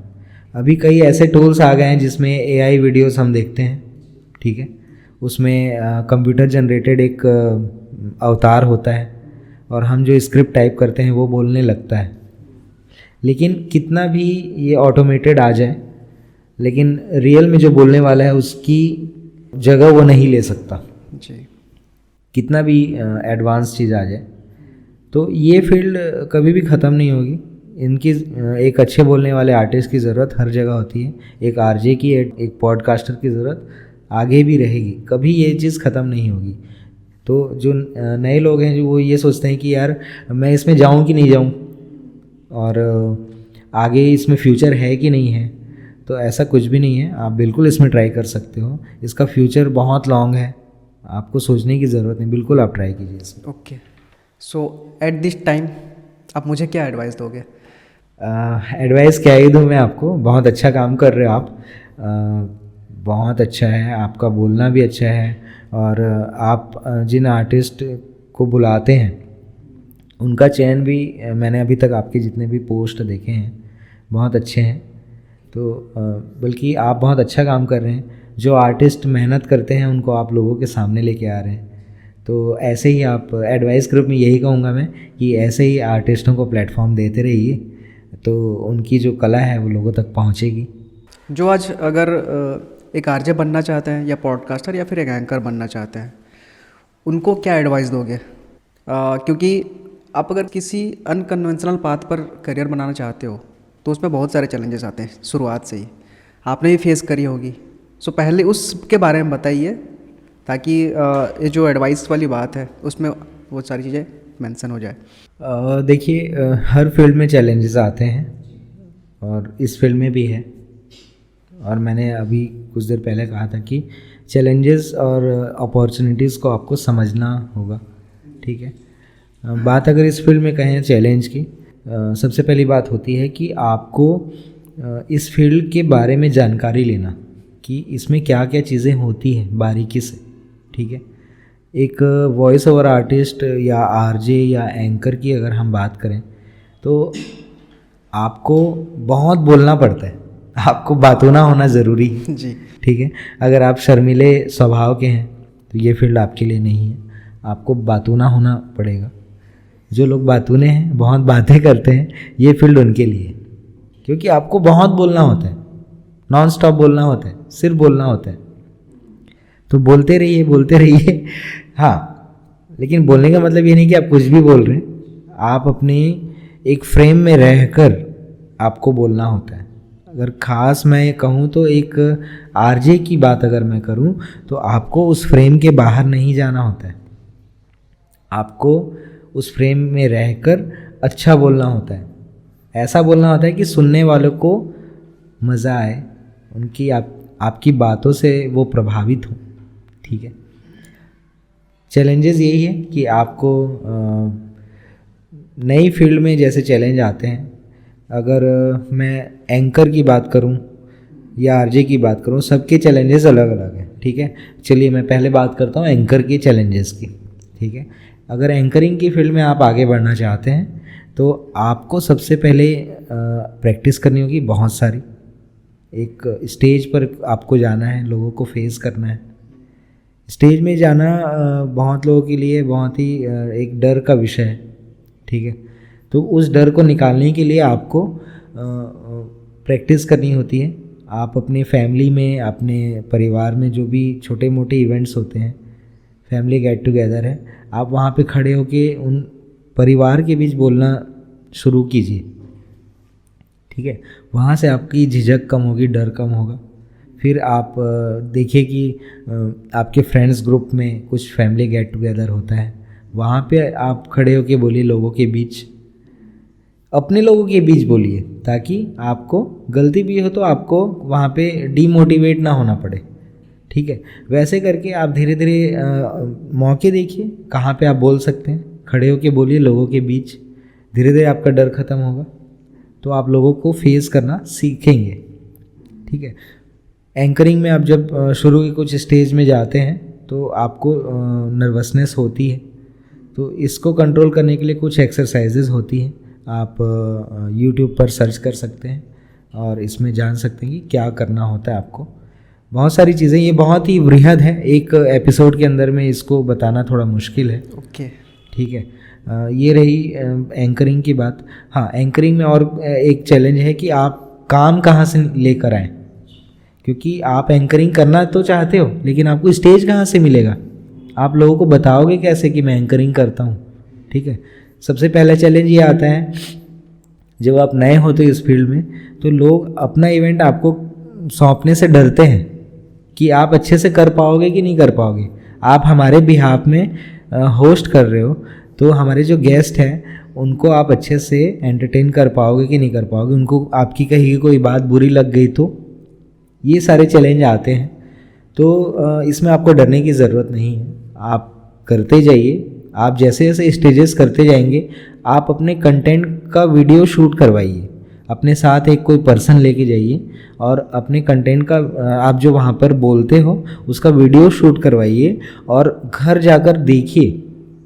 अभी कई ऐसे टूल्स आ गए हैं जिसमें एआई वीडियोस हम देखते हैं, ठीक है, उसमें कंप्यूटर जनरेटेड एक अवतार होता है और हम जो स्क्रिप्ट टाइप करते हैं वो बोलने लगता है। लेकिन कितना भी ये ऑटोमेटेड आ जाए, लेकिन रियल में जो बोलने वाला है उसकी जगह वो नहीं ले सकता जी। कितना भी एडवांस चीज़ आ जाए। तो ये फील्ड कभी भी ख़त्म नहीं होगी। इनकी एक अच्छे बोलने वाले आर्टिस्ट की ज़रूरत हर जगह होती है, एक आरजे की, एक पॉडकास्टर की ज़रूरत आगे भी रहेगी, कभी ये चीज़ ख़त्म नहीं होगी। तो जो नए लोग हैं जो वो ये सोचते हैं कि यार मैं इसमें जाऊं कि नहीं जाऊं, और आगे इसमें फ्यूचर है कि नहीं है, तो ऐसा कुछ भी नहीं है। आप बिल्कुल इसमें ट्राई कर सकते हो, इसका फ्यूचर बहुत लॉन्ग है, आपको सोचने की ज़रूरत नहीं, बिल्कुल आप ट्राई कीजिए इसमें। Okay, so at this time आप मुझे क्या एडवाइस दोगे? एडवाइस क्या ही दूँ मैं आपको, बहुत अच्छा काम कर रहे हो आप, बहुत अच्छा है, आपका बोलना भी अच्छा है, और आप जिन आर्टिस्ट को बुलाते हैं उनका चयन भी, मैंने अभी तक आपके जितने भी पोस्ट देखे हैं बहुत अच्छे हैं। तो बल्कि आप बहुत अच्छा काम कर रहे हैं, जो आर्टिस्ट मेहनत करते हैं उनको आप लोगों के सामने लेके आ रहे हैं। तो ऐसे ही आप, एडवाइस ग्रुप में यही कहूँगा मैं कि ऐसे ही आर्टिस्टों को प्लेटफॉर्म देते रहिए, तो उनकी जो कला है वो लोगों तक पहुँचेगी। जो आज अगर एक आरजे बनना चाहते हैं, या पॉडकास्टर, या फिर एक एंकर बनना चाहते हैं, उनको क्या एडवाइस दोगे? क्योंकि आप अगर किसी अनकन्वेंशनल पाथ पर करियर बनाना चाहते हो तो उसमें बहुत सारे चैलेंजेस आते हैं, शुरुआत से ही आपने भी फेस करी होगी। सो पहले उसके बारे में बताइए, ताकि ये जो एडवाइस वाली बात है उसमें वो सारी चीज़ें मेंशन हो जाए। देखिए हर फील्ड में चैलेंजेस आते हैं, और इस फील्ड में भी है, और मैंने अभी कुछ देर पहले कहा था कि चैलेंजेस और अपॉर्चुनिटीज़ को आपको समझना होगा। ठीक है, बात अगर इस फील्ड में कहें चैलेंज की, सबसे पहली बात होती है कि आपको इस फील्ड के बारे में जानकारी लेना कि इसमें क्या क्या चीज़ें होती हैं बारीकी से। ठीक है, एक वॉइस ओवर आर्टिस्ट या आरजे या एंकर की अगर हम बात करें तो आपको बहुत बोलना पड़ता है, आपको बातूना होना ज़रूरी है जी। ठीक है, अगर आप शर्मीले स्वभाव के हैं तो ये फील्ड आपके लिए नहीं है, आपको बातूना होना पड़ेगा। जो लोग बातूने हैं, बहुत बातें करते हैं, ये फील्ड उनके लिए है, क्योंकि आपको बहुत बोलना होता है, नॉन स्टॉप बोलना होता है, सिर्फ बोलना होता है। तो बोलते रहिए, बोलते रहिए। हाँ, लेकिन बोलने का मतलब ये नहीं कि आप कुछ भी बोल रहे हैं, आप अपनी एक फ्रेम में रहकर आपको बोलना होता है। अगर ख़ास मैं कहूँ तो एक आरजे की बात अगर मैं करूँ तो आपको उस फ्रेम के बाहर नहीं जाना होता है, आपको उस फ्रेम में रहकर अच्छा बोलना होता है, ऐसा बोलना होता है कि सुनने वालों को मज़ा आए, उनकी आपकी बातों से वो प्रभावित हों। ठीक है, चैलेंजेस यही है कि आपको नई फील्ड में जैसे चैलेंज आते हैं, अगर मैं एंकर की बात करूं या आरजे की बात करूं, सबके चैलेंजेस अलग अलग हैं। ठीक है, चलिए मैं पहले बात करता हूं एंकर के चैलेंजेस की। ठीक है, अगर एंकरिंग की फील्ड में आप आगे बढ़ना चाहते हैं तो आपको सबसे पहले प्रैक्टिस करनी होगी बहुत सारी। एक स्टेज पर आपको जाना है, लोगों को फेस करना है। स्टेज में जाना बहुत लोगों के लिए बहुत ही एक डर का विषय है। ठीक है, तो उस डर को निकालने के लिए आपको प्रैक्टिस करनी होती है। आप अपने फैमिली में, अपने परिवार में जो भी छोटे मोटे इवेंट्स होते हैं, फैमिली गेट टुगेदर है, आप वहाँ पे खड़े होके उन परिवार के बीच बोलना शुरू कीजिए, ठीक है। वहाँ से आपकी झिझक कम होगी, डर कम होगा। फिर आप देखिए कि आपके फ्रेंड्स ग्रुप में कुछ फैमिली गेट टुगेदर होता है, वहाँ पे आप खड़े होके बोलिए लोगों के बीच, अपने लोगों के बीच बोलिए, ताकि आपको गलती भी हो तो आपको वहाँ पे डीमोटिवेट ना होना पड़े, ठीक है। वैसे करके आप धीरे धीरे मौके देखिए कहाँ पे आप बोल सकते हैं, खड़े होके बोलिए लोगों के बीच, धीरे धीरे आपका डर ख़त्म होगा, तो आप लोगों को फेस करना सीखेंगे, ठीक है। एंकरिंग में आप जब शुरू के कुछ स्टेज में जाते हैं तो आपको नर्वसनेस होती है, तो इसको कंट्रोल करने के लिए कुछ एक्सरसाइजेज होती हैं, आप यूट्यूब पर सर्च कर सकते हैं और इसमें जान सकते हैं कि क्या करना होता है आपको। बहुत सारी चीज़ें, ये बहुत ही वृहद है, एक एपिसोड के अंदर में इसको बताना थोड़ा मुश्किल है, ओके, ठीक है। ये रही एंकरिंग की बात। हाँ, एंकरिंग में और एक चैलेंज है कि आप काम कहाँ से लेकर आएँ, क्योंकि आप एंकरिंग करना तो चाहते हो लेकिन आपको स्टेज कहाँ से मिलेगा, आप लोगों को बताओगे कैसे कि मैं एंकरिंग करता हूँ, ठीक है। सबसे पहला चैलेंज ये आता है, जब आप नए होते हो इस फील्ड में तो लोग अपना इवेंट आपको सौंपने से डरते हैं कि आप अच्छे से कर पाओगे कि नहीं कर पाओगे। आप हमारे बिहाफ में होस्ट कर रहे हो तो हमारे जो गेस्ट हैं उनको आप अच्छे से एंटरटेन कर पाओगे कि नहीं कर पाओगे, उनको आपकी कही कोई बात बुरी लग गई तो, ये सारे चैलेंज आते हैं। तो इसमें आपको डरने की ज़रूरत नहीं है, आप करते जाइए। आप जैसे जैसे स्टेजेस करते जाएंगे आप अपने कंटेंट का वीडियो शूट करवाइए, अपने साथ एक कोई पर्सन लेके जाइए और अपने कंटेंट का आप जो वहाँ पर बोलते हो उसका वीडियो शूट करवाइए और घर जाकर देखिए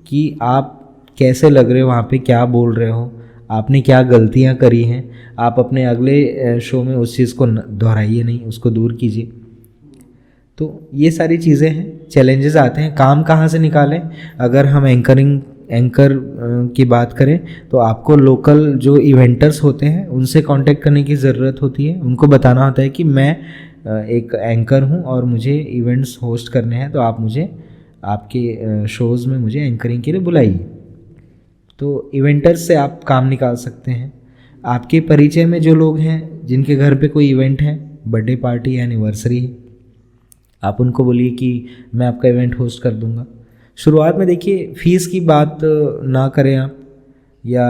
कि आप कैसे लग रहे हो, वहाँ पे क्या बोल रहे हो, आपने क्या गलतियाँ करी हैं। आप अपने अगले शो में उस चीज़ को दोहराइए नहीं, उसको दूर कीजिए। तो ये सारी चीज़ें हैं, चैलेंजेस आते हैं। काम कहाँ से निकालें, अगर हम एंकर की बात करें तो आपको लोकल जो इवेंटर्स होते हैं उनसे कांटेक्ट करने की ज़रूरत होती है। उनको बताना होता है कि मैं एक एंकर हूं और मुझे इवेंट्स होस्ट करने हैं, तो आप मुझे आपके शोज़ में मुझे एंकरिंग के लिए बुलाइए। तो इवेंटर्स से आप काम निकाल सकते हैं। आपके परिचय में जो लोग हैं जिनके घर पे कोई इवेंट है, बर्थडे पार्टी या एनिवर्सरी है, आप उनको बोलिए कि मैं आपका इवेंट होस्ट कर दूंगा। शुरुआत में देखिए फ़ीस की बात ना करें आप, या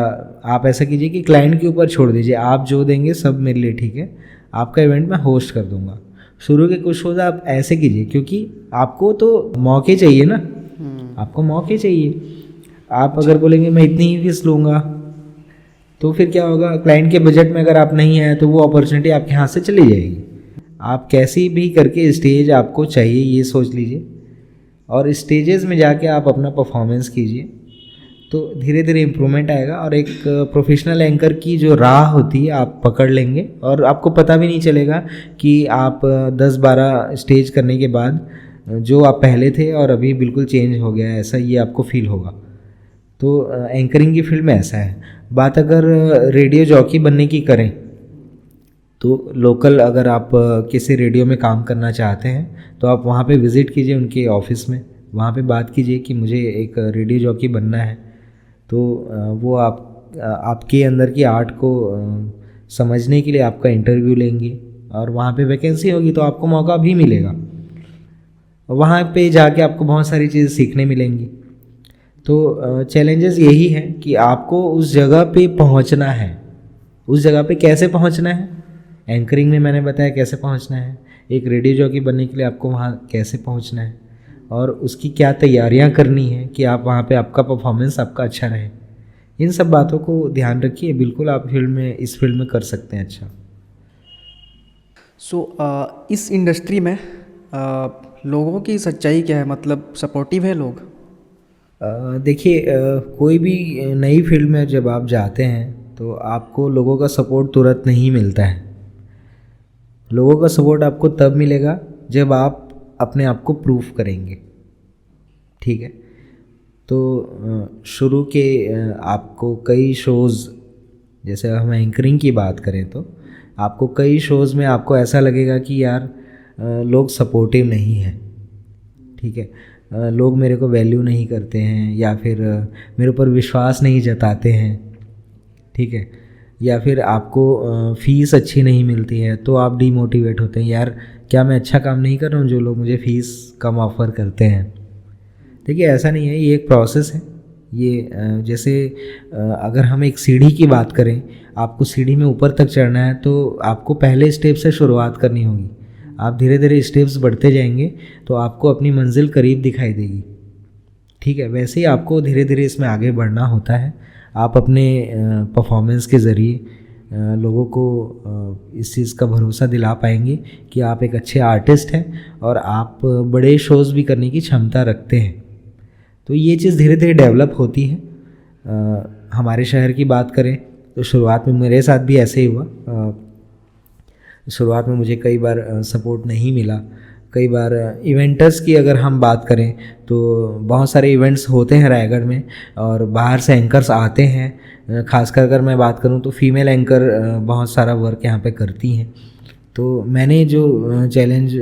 आप ऐसा कीजिए कि क्लाइंट के ऊपर छोड़ दीजिए, आप जो देंगे सब मेरे लिए ठीक है, आपका इवेंट मैं होस्ट कर दूंगा। शुरू के कुछ शोज़ आप ऐसे कीजिए, क्योंकि आपको तो मौके चाहिए ना, आपको मौके चाहिए। आप अगर बोलेंगे मैं इतनी ही फीस लूँगा तो फिर क्या होगा, क्लाइंट के बजट में अगर आप नहीं आए तो वो अपॉर्चुनिटी आपके हाथ से चली जाएगी। आप कैसी भी करके स्टेज आपको चाहिए ये सोच लीजिए, और स्टेजेस में जाके आप अपना परफॉर्मेंस कीजिए, तो धीरे धीरे इम्प्रूवमेंट आएगा। और एक प्रोफेशनल एंकर की जो राह होती है आप पकड़ लेंगे और आपको पता भी नहीं चलेगा कि आप 10-12 स्टेज करने के बाद जो आप पहले थे और अभी बिल्कुल चेंज हो गया है, ऐसा ये आपको फील होगा। तो एंकरिंग की फील्ड में ऐसा है। बात अगर रेडियो जॉकी बनने की करें तो लोकल अगर आप किसी रेडियो में काम करना चाहते हैं तो आप वहाँ पे विज़िट कीजिए उनके ऑफिस में, वहाँ पे बात कीजिए कि मुझे एक रेडियो जॉकी बनना है। तो वो आपके अंदर की आर्ट को समझने के लिए आपका इंटरव्यू लेंगे और वहाँ पे वैकेंसी होगी तो आपको मौका भी मिलेगा। वहाँ पे जाके आपको बहुत सारी चीज़ें सीखने मिलेंगी। तो चैलेंजेस यही है कि आपको उस जगह पे पहुँचना है। उस जगह पे कैसे पहुँचना है, एंकरिंग में मैंने बताया कैसे पहुँचना है, एक रेडियो जॉकी बनने के लिए आपको वहाँ कैसे पहुँचना है और उसकी क्या तैयारियाँ करनी है कि आप वहाँ पे आपका परफॉर्मेंस आपका अच्छा रहे। इन सब बातों को ध्यान रखिए, बिल्कुल आप इस फील्ड में कर सकते हैं अच्छा। इस इंडस्ट्री में लोगों की सच्चाई क्या है, मतलब सपोर्टिव है लोग? देखिए कोई भी नई फील्ड में जब आप जाते हैं तो आपको लोगों का सपोर्ट तुरंत नहीं मिलता है। लोगों का सपोर्ट आपको तब मिलेगा जब आप अपने आप को प्रूफ करेंगे, ठीक है। तो शुरू के आपको कई शोज़, जैसे हम एंकरिंग की बात करें तो आपको कई शोज़ में आपको ऐसा लगेगा कि यार लोग सपोर्टिव नहीं हैं, ठीक है। लोग मेरे को वैल्यू नहीं करते हैं या फिर मेरे ऊपर विश्वास नहीं जताते हैं, ठीक है, या फिर आपको फ़ीस अच्छी नहीं मिलती है तो आप डीमोटिवेट होते हैं, यार क्या मैं अच्छा काम नहीं कर रहा हूँ जो लोग मुझे फ़ीस कम ऑफ़र करते हैं। देखिए ऐसा नहीं है, ये एक प्रोसेस है। ये जैसे अगर हम एक सीढ़ी की बात करें, आपको सीढ़ी में ऊपर तक चढ़ना है तो आपको पहले स्टेप से शुरुआत करनी होगी। आप धीरे धीरे स्टेप्स बढ़ते जाएंगे तो आपको अपनी मंजिल करीब दिखाई देगी, ठीक है। वैसे ही आपको धीरे धीरे इसमें आगे बढ़ना होता है। आप अपने परफॉर्मेंस के ज़रिए लोगों को इस चीज़ का भरोसा दिला पाएंगे कि आप एक अच्छे आर्टिस्ट हैं और आप बड़े शोज़ भी करने की क्षमता रखते हैं। तो ये चीज़ धीरे धीरे डेवलप होती है। हमारे शहर की बात करें तो शुरुआत में मेरे साथ भी ऐसे ही हुआ। शुरुआत में मुझे कई बार सपोर्ट नहीं मिला। कई बार इवेंटर्स की अगर हम बात करें तो बहुत सारे इवेंट्स होते हैं रायगढ़ में और बाहर से एंकर्स आते हैं। खासकर अगर मैं बात करूं तो फीमेल एंकर बहुत सारा वर्क यहाँ पे करती हैं। तो मैंने जो चैलेंज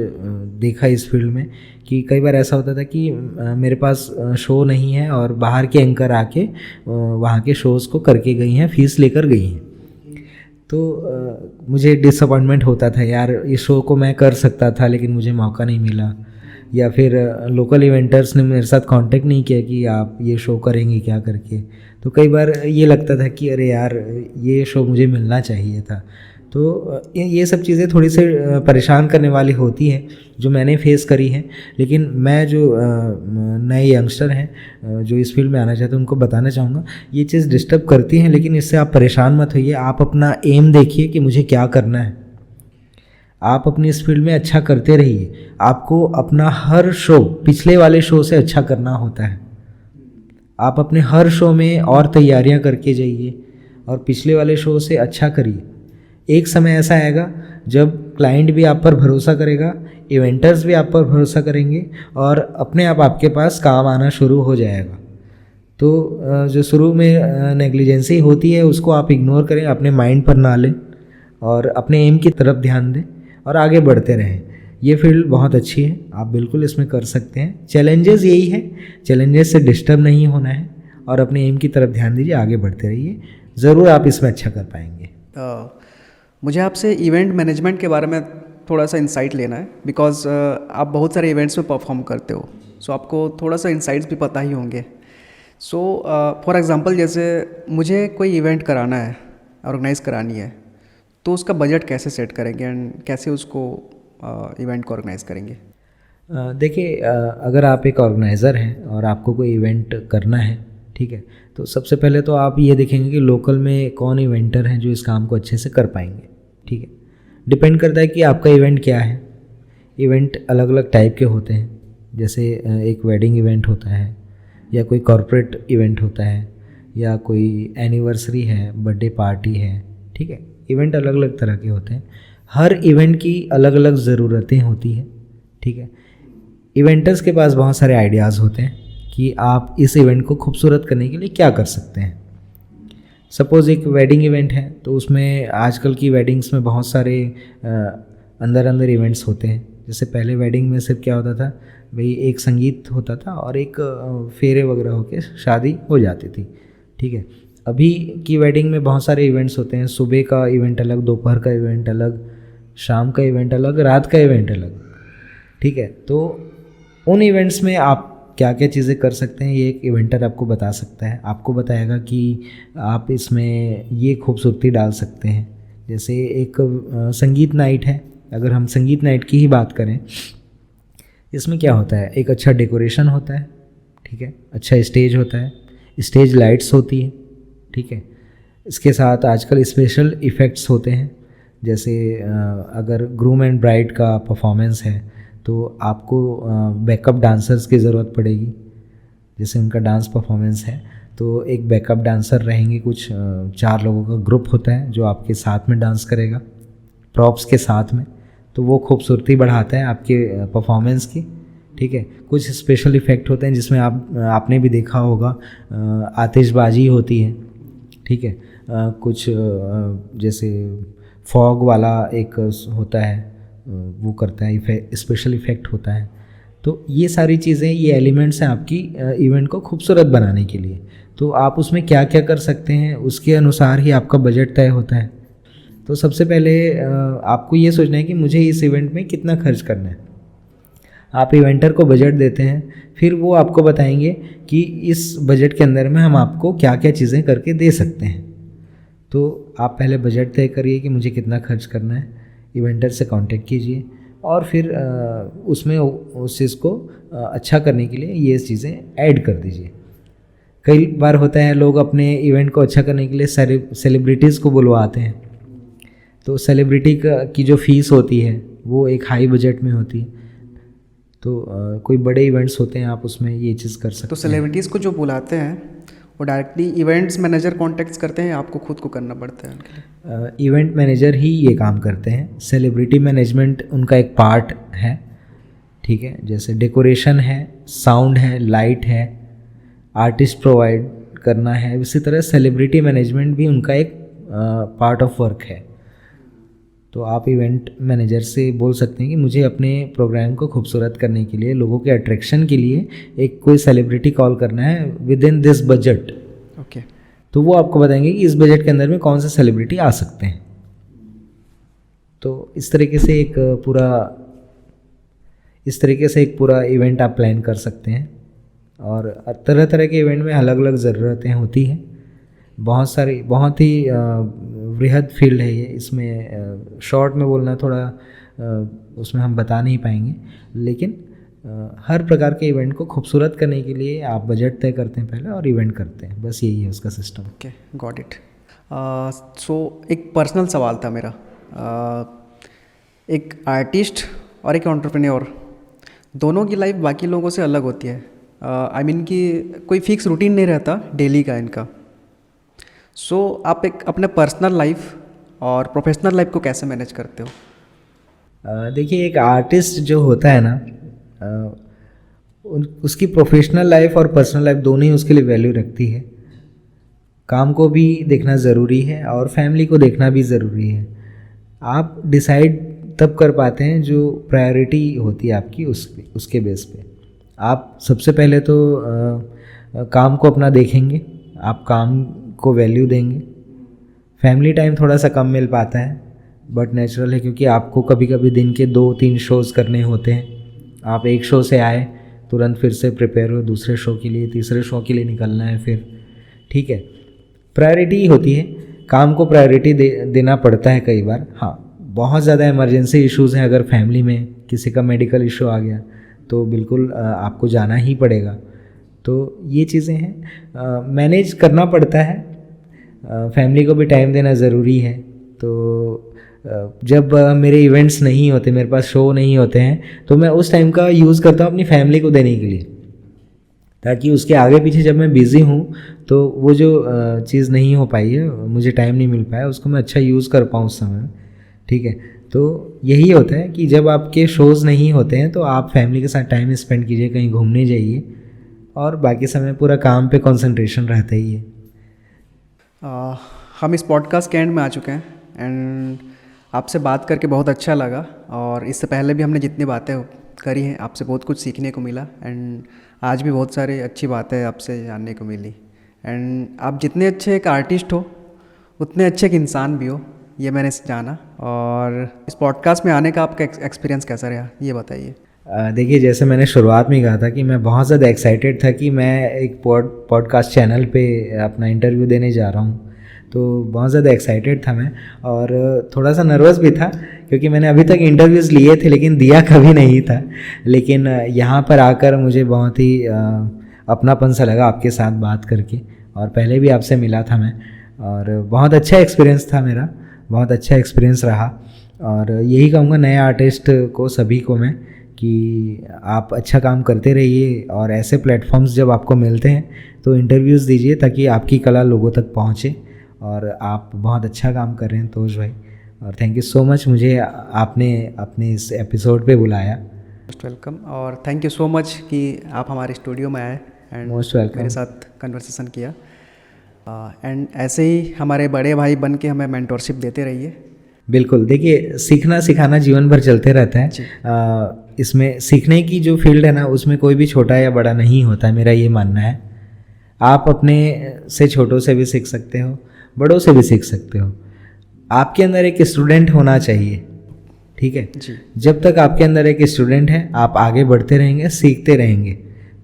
देखा इस फील्ड में कि कई बार ऐसा होता था कि मेरे पास शो नहीं है और बाहर के एंकर आके वहाँ के शोज़ को करके गई हैं, फ़ीस लेकर गई हैं। तो मुझे डिसअपॉइंटमेंट होता था, यार इस शो को मैं कर सकता था लेकिन मुझे मौका नहीं मिला। या फिर लोकल इवेंटर्स ने मेरे साथ कांटेक्ट नहीं किया कि आप ये शो करेंगे क्या करके। तो कई बार ये लगता था कि अरे यार ये शो मुझे मिलना चाहिए था। तो ये सब चीज़ें थोड़ी सी परेशान करने वाली होती हैं जो मैंने फेस करी हैं। लेकिन मैं जो नए यंगस्टर हैं जो इस फील्ड में आना चाहते हैं उनको बताना चाहूँगा, ये चीज़ डिस्टर्ब करती हैं लेकिन इससे आप परेशान मत होइए। आप अपना एम देखिए कि मुझे क्या करना है। आप अपनी इस फील्ड में अच्छा करते रहिए। आपको अपना हर शो पिछले वाले शो से अच्छा करना होता है। आप अपने हर शो में और तैयारियां करके जाइए और पिछले वाले शो से अच्छा करिए। एक समय ऐसा आएगा जब क्लाइंट भी आप पर भरोसा करेगा, इवेंटर्स भी आप पर भरोसा करेंगे और अपने आप आपके पास काम आना शुरू हो जाएगा। तो जो शुरू में नेग्लिजेंसी होती है उसको आप इग्नोर करें, अपने माइंड पर ना लें और अपने एम की तरफ ध्यान दें और आगे बढ़ते रहें। ये फील्ड बहुत अच्छी है, आप बिल्कुल इसमें कर सकते हैं। चैलेंजेस यही है, चैलेंजेस से डिस्टर्ब नहीं होना है और अपने एम की तरफ ध्यान दीजिए, आगे बढ़ते रहिए, ज़रूर आप इसमें अच्छा कर पाएंगे। मुझे आपसे इवेंट मैनेजमेंट के बारे में थोड़ा सा इंसाइट लेना है, बिकॉज आप बहुत सारे इवेंट्स में परफॉर्म करते हो, सो आपको थोड़ा सा इंसाइट्स भी पता ही होंगे। सो फॉर एग्जांपल जैसे मुझे कोई इवेंट कराना है, ऑर्गेनाइज़ करानी है, तो उसका बजट कैसे सेट करेंगे एंड कैसे उसको इवेंट को ऑर्गेनाइज़ करेंगे? देखिए, अगर आप एक ऑर्गेनाइज़र हैं और आपको कोई इवेंट करना है, ठीक है, तो सबसे पहले तो आप ये देखेंगे कि लोकल में कौन इवेंटर हैं जो इस काम को अच्छे से कर पाएंगे, ठीक है। डिपेंड करता है कि आपका इवेंट क्या है। इवेंट अलग अलग टाइप के होते हैं, जैसे एक वेडिंग इवेंट होता है या कोई कॉर्पोरेट इवेंट होता है या कोई एनिवर्सरी है, बर्थडे पार्टी है, ठीक है। इवेंट अलग अलग तरह के होते हैं, हर इवेंट की अलग अलग ज़रूरतें होती हैं, ठीक है। इवेंटर्स के पास बहुत सारे आइडियाज़ होते हैं कि आप इस इवेंट को खूबसूरत करने के लिए क्या कर सकते हैं। सपोज़ एक वेडिंग इवेंट है तो उसमें आजकल की वेडिंग्स में बहुत सारे अंदर इवेंट्स होते हैं। जैसे पहले वेडिंग में सिर्फ क्या होता था, भाई एक संगीत होता था और एक फेरे वगैरह होके शादी हो जाती थी, ठीक है। अभी की वेडिंग में बहुत सारे इवेंट्स होते हैं, सुबह का इवेंट अलग, दोपहर का इवेंट अलग, शाम का इवेंट अलग, रात का इवेंट अलग, ठीक है। तो उन इवेंट्स में आप क्या क्या चीज़ें कर सकते हैं ये एक इवेंटर आपको बता सकता है। आपको बताएगा कि आप इसमें ये खूबसूरती डाल सकते हैं। जैसे एक संगीत नाइट है, अगर हम संगीत नाइट की ही बात करें, इसमें क्या होता है, एक अच्छा डेकोरेशन होता है, ठीक है, अच्छा स्टेज होता है, स्टेज लाइट्स होती है, ठीक है। इसके साथ आजकल स्पेशल इफ़ेक्ट्स होते हैं, जैसे अगर ग्रूम एंड ब्राइड का परफॉर्मेंस है तो आपको बैकअप डांसर्स की ज़रूरत पड़ेगी। जैसे उनका डांस परफॉर्मेंस है तो एक बैकअप डांसर रहेंगे, कुछ 4 लोगों का ग्रुप होता है जो आपके साथ में डांस करेगा प्रॉप्स के साथ में, तो वो खूबसूरती बढ़ाता है आपके परफॉर्मेंस की, ठीक है। कुछ स्पेशल इफ़ेक्ट होते हैं जिसमें आपने भी देखा होगा, आतिशबाजी होती है, ठीक है। कुछ जैसे फॉग वाला एक होता है, वो करता है, स्पेशल इफ़ेक्ट होता है। तो ये सारी चीज़ें, ये एलिमेंट्स हैं आपकी इवेंट को खूबसूरत बनाने के लिए। तो आप उसमें क्या क्या कर सकते हैं, उसके अनुसार ही आपका बजट तय होता है। तो सबसे पहले आपको ये सोचना है कि मुझे इस इवेंट में कितना खर्च करना है। आप इवेंटर को बजट देते हैं, फिर वो आपको बताएंगे कि इस बजट के अंदर में हम आपको क्या क्या चीज़ें करके दे सकते हैं। तो आप पहले बजट तय करिए कि मुझे कितना खर्च करना है, इवेंटर से कांटेक्ट कीजिए और फिर उसमें उस चीज़ को अच्छा करने के लिए ये चीज़ें ऐड कर दीजिए। कई बार होता है लोग अपने इवेंट को अच्छा करने के लिए सेलिब्रिटीज़ को बुलवाते हैं, तो सेलिब्रिटी की जो फीस होती है वो एक हाई बजट में होती है। तो कोई बड़े इवेंट्स होते हैं, आप उसमें ये चीज़ कर सकते हैं। तो सेलिब्रिटीज़ को जो बुलाते हैं वो डायरेक्टली इवेंट्स मैनेजर कॉन्टेक्ट करते हैं, आपको खुद को करना पड़ता है उनके लिए? इवेंट मैनेजर ही ये काम करते हैं। सेलिब्रिटी मैनेजमेंट उनका एक पार्ट है, ठीक है। जैसे डेकोरेशन है, साउंड है, लाइट है, आर्टिस्ट प्रोवाइड करना है, इसी तरह सेलिब्रिटी मैनेजमेंट भी उनका एक पार्ट ऑफ वर्क है। तो आप इवेंट मैनेजर से बोल सकते हैं कि मुझे अपने प्रोग्राम को खूबसूरत करने के लिए, लोगों के अट्रैक्शन के लिए एक कोई सेलिब्रिटी कॉल करना है with in this budget. Okay. तो वो आपको बताएंगे कि इस बजट के अंदर में कौन से सेलिब्रिटी आ सकते हैं। तो इस तरीके से एक पूरा इवेंट आप प्लान कर सकते हैं। और तरह तरह के इवेंट में अलग अलग ज़रूरतें होती हैं। बहुत ही वृहद फील्ड है ये। इसमें शॉर्ट में बोलना थोड़ा उसमें हम बता नहीं पाएंगे, लेकिन हर प्रकार के इवेंट को खूबसूरत करने के लिए आप बजट तय करते हैं पहले और इवेंट करते हैं, बस यही है उसका system. Okay, got it. So एक पर्सनल सवाल था मेरा। एक आर्टिस्ट और एक एंटरप्रेन्योर, दोनों की लाइफ बाकी लोगों से अलग होती है। आई मीन कि कोई फिक्स रूटीन नहीं रहता डेली का इनका। सो आप एक अपने पर्सनल लाइफ और प्रोफेशनल लाइफ को कैसे मैनेज करते हो? देखिए, एक आर्टिस्ट जो होता है ना, उसकी प्रोफेशनल लाइफ और पर्सनल लाइफ दोनों ही उसके लिए वैल्यू रखती है। काम को भी देखना ज़रूरी है और फैमिली को देखना भी ज़रूरी है। आप डिसाइड तब कर पाते हैं जो प्रायोरिटी होती है आपकी, उसके बेस पे। आप सबसे पहले तो काम को अपना देखेंगे, आप काम को वैल्यू देंगे। फैमिली टाइम थोड़ा सा कम मिल पाता है, बट नेचुरल है, क्योंकि आपको कभी कभी दिन के 2-3 शोज़ करने होते हैं। आप एक शो से आए, तुरंत फिर से प्रिपेयर हो दूसरे शो के लिए, तीसरे शो के लिए निकलना है फिर, ठीक है। प्रायोरिटी होती है, काम को प्रायोरिटी देना पड़ता है कई बार। हाँ, बहुत ज़्यादा इमरजेंसी इश्यूज़ हैं, अगर फैमिली में किसी का मेडिकल इशू आ गया तो बिल्कुल आपको जाना ही पड़ेगा। तो ये चीज़ें हैं, मैनेज करना पड़ता है। फैमिली को भी टाइम देना ज़रूरी है। तो जब मेरे इवेंट्स नहीं होते, मेरे पास शो नहीं होते हैं, तो मैं उस टाइम का यूज़ करता हूँ अपनी फैमिली को देने के लिए, ताकि उसके आगे पीछे जब मैं बिज़ी हूँ तो वो जो चीज़ नहीं हो पाई है, मुझे टाइम नहीं मिल पाया, उसको मैं अच्छा यूज़ कर पाऊँ उस समय, ठीक है। तो यही होता है कि जब आपके शोज़ नहीं होते हैं तो आप फैमिली के साथ टाइम स्पेंड कीजिए, कहीं घूमने जाइए, और बाकी समय पूरा काम पे कंसंट्रेशन रहता ही है। हम इस पॉडकास्ट के एंड में आ चुके हैं एंड आपसे बात करके बहुत अच्छा लगा। और इससे पहले भी हमने जितनी बातें करी हैं, आपसे बहुत कुछ सीखने को मिला एंड आज भी बहुत सारी अच्छी बातें आपसे जानने को मिली। एंड आप जितने अच्छे एक आर्टिस्ट हो, उतने अच्छे एक इंसान भी हो, ये मैंने जाना। और इस पॉडकास्ट में आने का आपका एक्सपीरियंस कैसा रहा, ये बताइए। देखिए, जैसे मैंने शुरुआत में कहा था कि मैं बहुत ज़्यादा एक्साइटेड था कि मैं एक पॉडकास्ट चैनल पे अपना इंटरव्यू देने जा रहा हूँ। तो बहुत ज़्यादा एक्साइटेड था मैं, और थोड़ा सा नर्वस भी था, क्योंकि मैंने अभी तक इंटरव्यूज़ लिए थे लेकिन दिया कभी नहीं था। लेकिन यहाँ पर आकर मुझे बहुत ही अपनापन सा लगा आपके साथ बात करके, और पहले भी आपसे मिला था मैं, और बहुत अच्छा एक्सपीरियंस था मेरा, बहुत अच्छा एक्सपीरियंस रहा। और यही कहूँगा नए आर्टिस्ट को, सभी को मैं, कि आप अच्छा काम करते रहिए, और ऐसे प्लेटफॉर्म्स जब आपको मिलते हैं तो इंटरव्यूज़ दीजिए, ताकि आपकी कला लोगों तक पहुँचे। और आप बहुत अच्छा काम कर रहे हैं तोष भाई, और थैंक यू सो मच, मुझे आपने अपने इस एपिसोड पे बुलाया। मोस्ट वेलकम, और थैंक यू सो मच कि आप हमारे स्टूडियो में आए एंड मोस्ट वेलकम, मेरे साथ कन्वर्सेशन किया। एंड ऐसे ही हमारे बड़े भाई बन के हमें मेंटोरशिप देते रहिए। बिल्कुल, देखिए, सीखना सिखाना जीवन भर चलते रहता है। इसमें सीखने की जो फील्ड है ना, उसमें कोई भी छोटा या बड़ा नहीं होता, मेरा ये मानना है। आप अपने से छोटों से भी सीख सकते हो, बड़ों से भी सीख सकते हो। आपके अंदर एक स्टूडेंट होना चाहिए, ठीक है जी। जब तक आपके अंदर एक स्टूडेंट है, आप आगे बढ़ते रहेंगे, सीखते रहेंगे।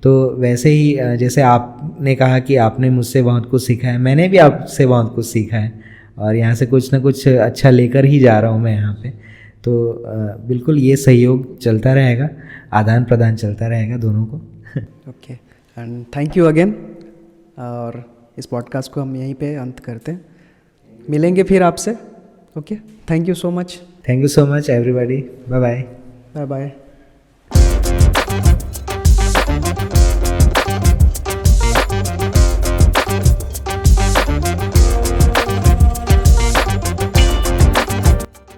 तो वैसे ही जैसे आपने कहा कि आपने मुझसे बहुत कुछ सीखा है, मैंने भी आपसे बहुत कुछ सीखा है, और यहाँ से कुछ ना कुछ अच्छा लेकर ही जा रहा हूँ मैं यहाँ पे। तो बिल्कुल ये सहयोग चलता रहेगा, आदान प्रदान चलता रहेगा दोनों को। Okay, and thank you again. और इस पॉडकास्ट को हम यहीं पे अंत करते हैं, मिलेंगे फिर आपसे। Okay, thank you so much. Thank you so much everybody, bye bye. Bye bye.